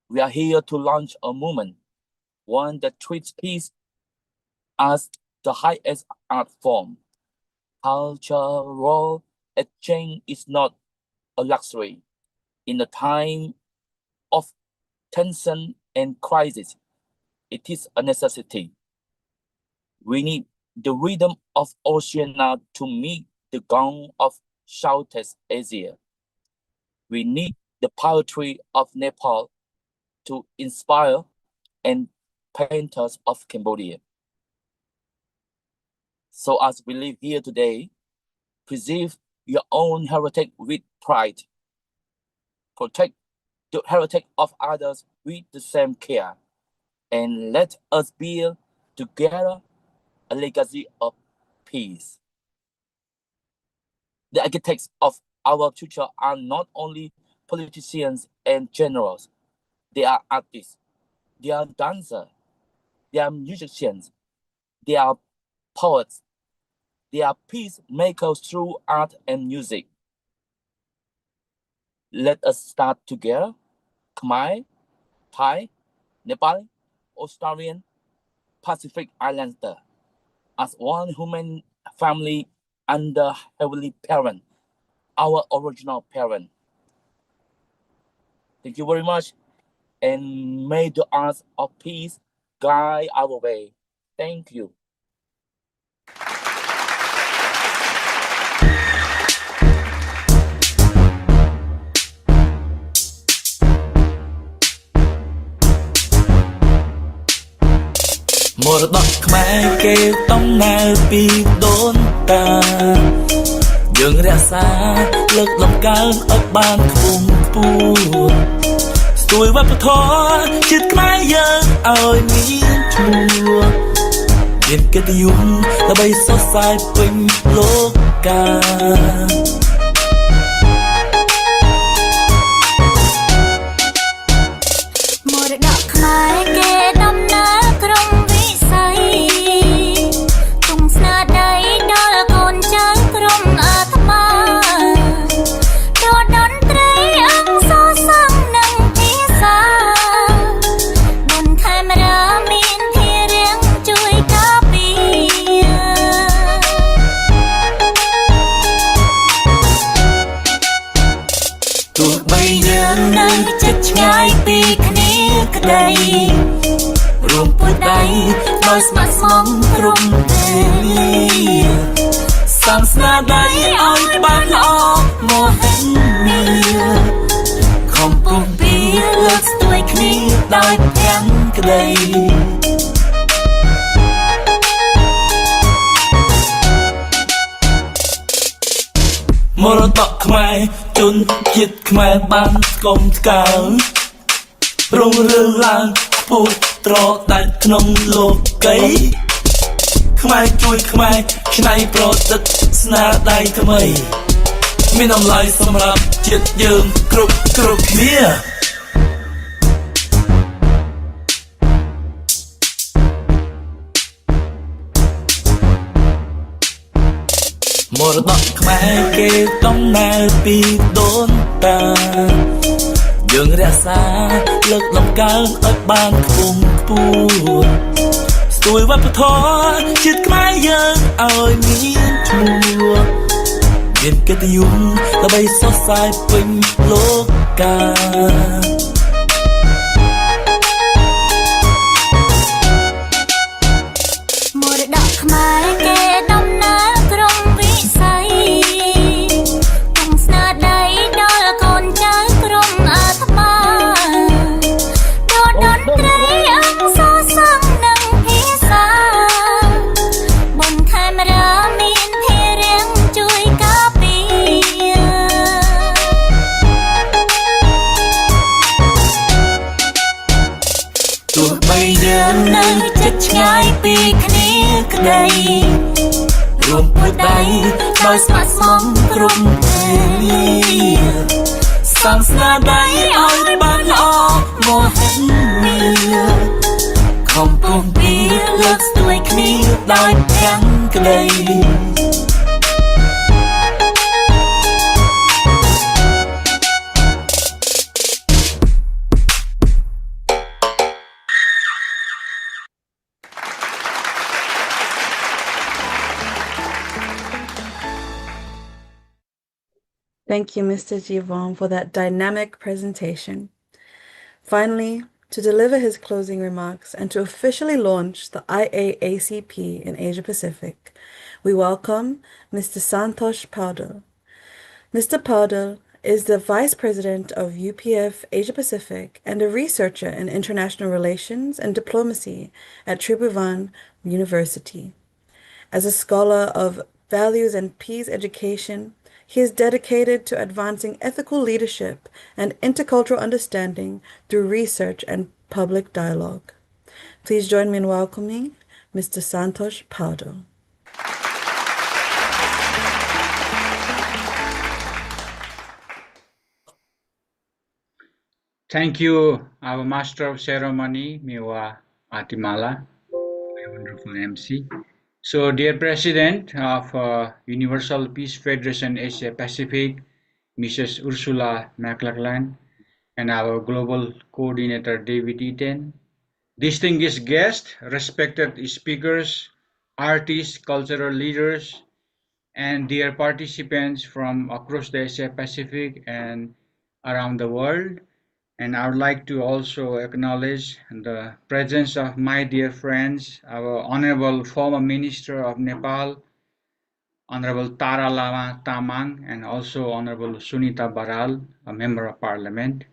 We are here to launch a movement, one that treats peace as the highest art form. Cultural exchange is not a luxury. In a time of tension and crisis, it is a necessity. We need the rhythm of Oceania to meet the gong of Southeast Asia. We need the poetry of Nepal to inspire and painters of Cambodia. So as we live here today, preserve your own heritage with pride. Protect the heritage of others with the same care. And let us build together a legacy of peace. The architects of our future are not only politicians and generals. They are artists, they are dancers, they are musicians, they are poets, they are peacemakers through art and music. Let us start together, Khmer, Thai, Nepali, Australian, Pacific Islander, as one human family under Heavenly Parent, our original parent. Thank you very much, and may the arts of peace guide our way. Thank you. Một đợt Khmer kêu tông nào bị đốn ta dừng ra xa lực lòng cao ở ban khung buồn tôi bắt thó chết Khmer giờ ơi miên chùa nhìn cái tiêu ta bay xót sai quanh lô ca một đợt Khmer kêu tông nào krong đây rùm bụi đây nói smart mong rùm tê sam sna đây ôi ban lo mùa hình mưa không cùng biết lướt tuổi khi đôi tiếng đây một tọt Khmer chun chít Khmer ban công cao rung rương lang phu trọ tại nông lô cây Khmer chui Khmer này pro đất sna đai thầm ấy mi nằm lại xâm rạp chiết dương cục cục mía một đợt Khmer kêu tông nào bị đốn ta dừng ra xa lực lòng cao ở ban khung buồn tôi bắt thó chết Khmer giờ ơi miên chùa nhìn cái tiêu ta bay xót sai quanh lô ca một đợt Khmer kêu tông nào krong vĩ say cùng sna đây đó là con trai krong គ្នាក្តីរួមពួយដៃដោយស្ម័គ្រស្មងគ្រប់ពេលសងស្នាដៃឲ្យបានល្អមកហិនមាខំប្រឹងពីលើកស្ទួយគ្នាដោយទាំងក្តី Thank you, Mr. Jivon, for that dynamic presentation. Finally, to deliver his closing remarks and to officially launch the IAACP in Asia Pacific, we welcome Mr. Santosh Paudel. Mr. Paudel is the Vice President of UPF Asia Pacific and a researcher in international relations and diplomacy at Tribhuvan University. As a scholar of values and peace education, he is dedicated to advancing ethical leadership and intercultural understanding through research and public dialogue. Please join me in welcoming Mr. Santosh Paudel. Thank you, our Master of Ceremony, Miwa Atimala, my wonderful MC. So, dear President of Universal Peace Federation Asia Pacific, Mrs. Ursula McLachlan, and our Global Coordinator David Eaton, distinguished guests, respected speakers, artists, cultural leaders, and dear participants from across the Asia Pacific and around the world. And I would like to also acknowledge the presence of my dear friends, our Honorable former Minister of Nepal, Honorable Tara Lama Tamang, and also Honorable Sunita Baral, a Member of Parliament.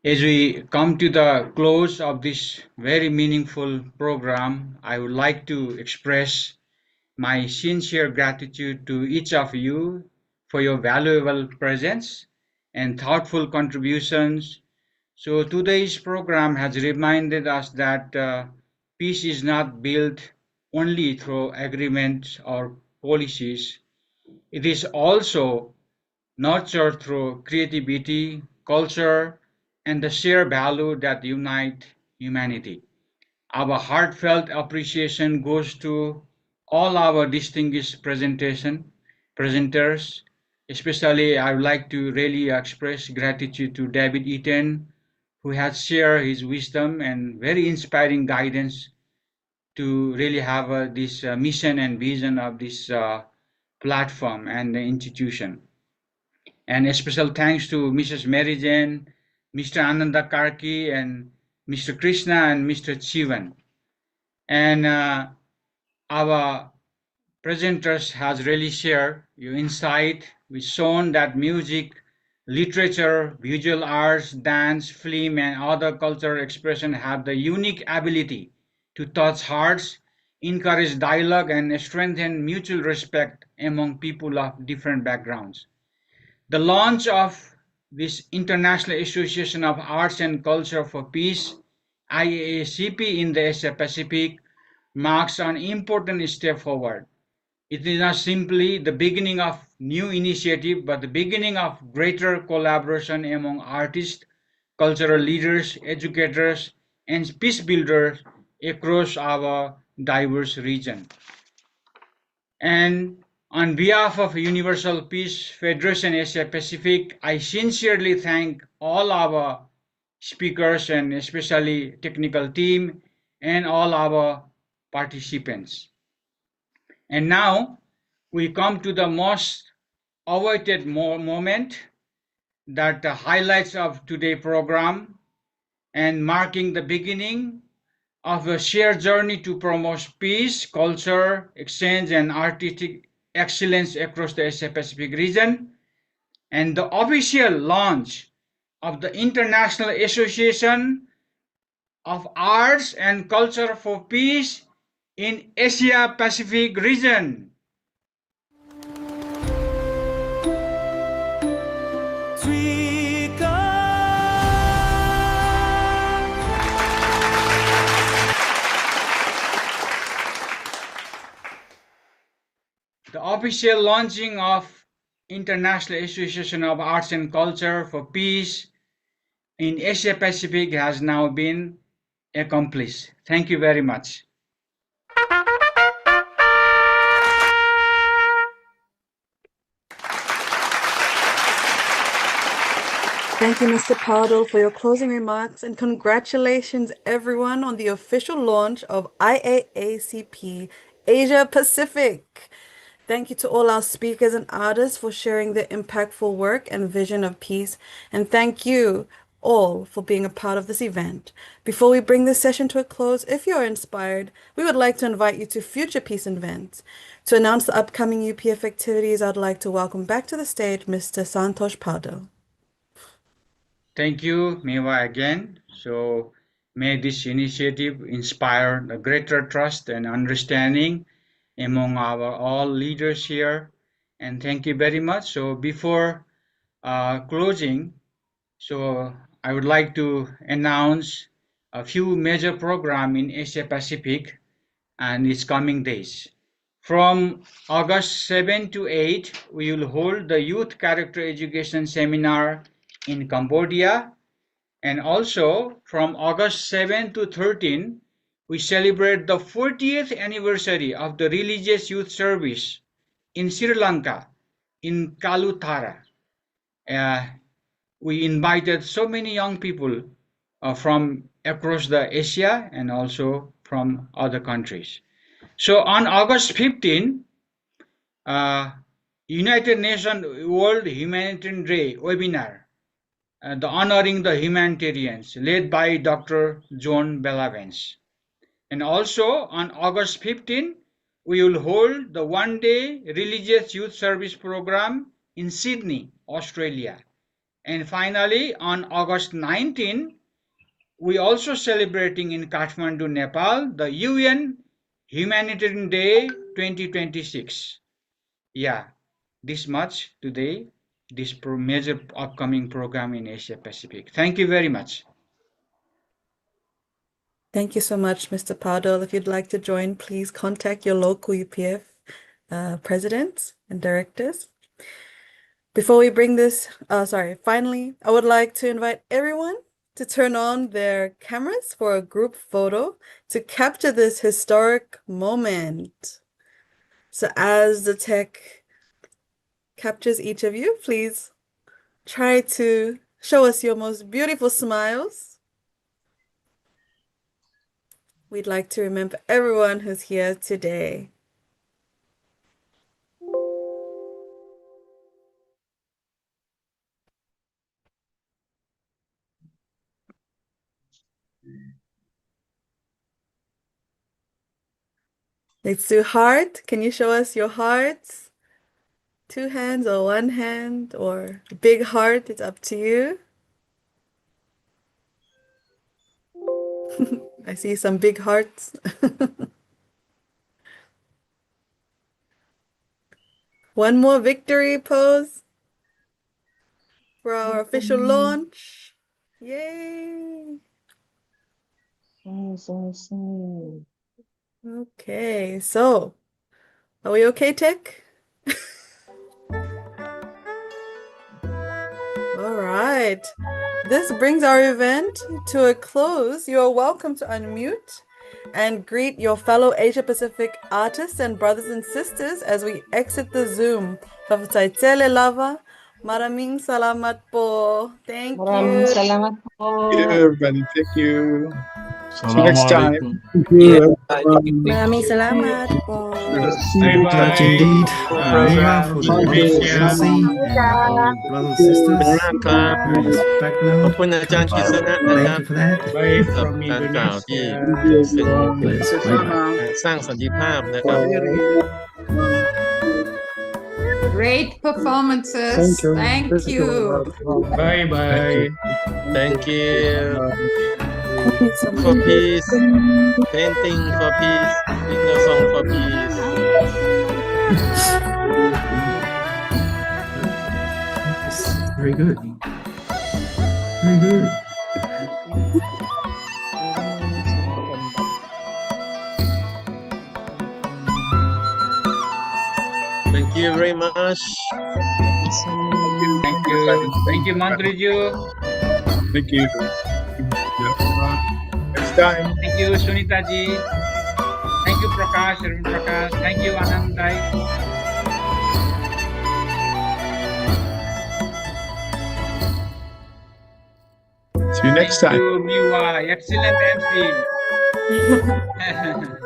As we come to the close of this very meaningful program, I would like to express my sincere gratitude to each of you for your valuable presence and thoughtful contributions. So today's program has reminded us that peace is not built only through agreements or policies. It is also nurtured through creativity, culture, and the shared value that unite humanity. Our heartfelt appreciation goes to all our distinguished presenters. Especially, I would like to really express gratitude to David Eaton, who has shared his wisdom and very inspiring guidance to really have this mission and vision of this platform and the institution. And a special thanks to Mrs. Mary Jane, Mr. Ananda Karki, and Mr. Krishna and Mr. Chivan. And our presenters has really shared your insight, which shown that music, literature, visual arts, dance, film, and other cultural expression have the unique ability to touch hearts, encourage dialogue, and strengthen mutual respect among people of different backgrounds. The launch of this International Association of Arts and Culture for Peace, IAACP, in the Asia Pacific marks an important step forward. It is not simply the beginning of new initiative, but the beginning of greater collaboration among artists, cultural leaders, educators, and peace builders across our diverse region. And on behalf of Universal Peace Federation Asia Pacific, I sincerely thank all our speakers and especially technical team and all our participants. And now we come to the most awaited moment, that the highlights of today's program and marking the beginning of a shared journey to promote peace, culture, exchange, and artistic excellence across the Asia Pacific region, and the official launch of the International Association of Arts and Culture for Peace in Asia Pacific region. official launching of International Association of Arts and Culture for Peace in Asia Pacific has now been accomplished. Thank you very much. Thank you, Mr. Powdell, for your closing remarks, and congratulations, everyone, on the official launch of IAACP Asia Pacific. Thank you to all our speakers and artists for sharing their impactful work and vision of peace, and thank you all for being a part of this event. Before we bring this session to a close, if you are inspired, we would like to invite you to future peace events. To announce the upcoming UPF activities, I'd like to welcome back to the stage Mr. Santosh Powdell. Thank you, Mewa, again. So may this initiative inspire a greater trust and understanding among our all leaders here. And thank you very much. So before closing, so I would like to announce a few major programs in Asia Pacific and its coming days. From August 7 to 8, we will hold the Youth Character Education Seminar in Cambodia. And also from August 7 to 13, we celebrate the 40th anniversary of the Religious Youth Service in Sri Lanka, in Kalutara. We invited so many young people from across the Asia and also from other countries. So on August 15, United Nations World Humanitarian Day webinar, the Honoring the Humanitarians, led by Dr. John Bellavance. And also on August 15, we will hold the one-day Religious Youth Service program in Sydney, Australia. And finally, on August 19, we also celebrating in Kathmandu, Nepal, the UN Humanitarian Day 2026. Yeah, this much today, this major upcoming program in Asia Pacific. Thank you very much. Thank you so much, Mr. Powdell. If you'd like to join, please contact your local UPF presidents and directors. Before we bring this, finally, I would like to invite everyone to turn on their cameras for a group photo to capture this historic moment. So as the tech captures each of you, please try to show us your most beautiful smiles. We'd like to remember everyone who's here today. Let's do heart. Can you show us your hearts? 2 hands or 1 hand or a big heart, it's up to you. I see some big hearts. One more victory pose for our official launch. Yay! Okay, so are we okay, Tech? All right. This brings our event to a close. You are welcome to unmute and greet your fellow Asia Pacific artists and brothers and sisters as we exit the Zoom. Fafataitele lava. Maraming salamat po. Thank you. Thank you, everybody. Thank you. See you next time. Thank you, everyone. Maraming salamat po. Much indeed, Mira, for the wonderful MC and our brothers and sisters, various background. Thank you for that. การกล่าวที่เป็นสร้างสันติภาพนะครับ Great performances. Thank you. Bye bye. Thank you for peace, painting for peace, sing a song for peace. Very good. Very good. Thank you. you very much. Thank you, Mantriju. Thank you. Next time. Thank you, Sunitaji. Thank you, Prakash, Arvind Prakash. Thank you, Anandai. See you next time. Thank you, Miwa. Excellent MC.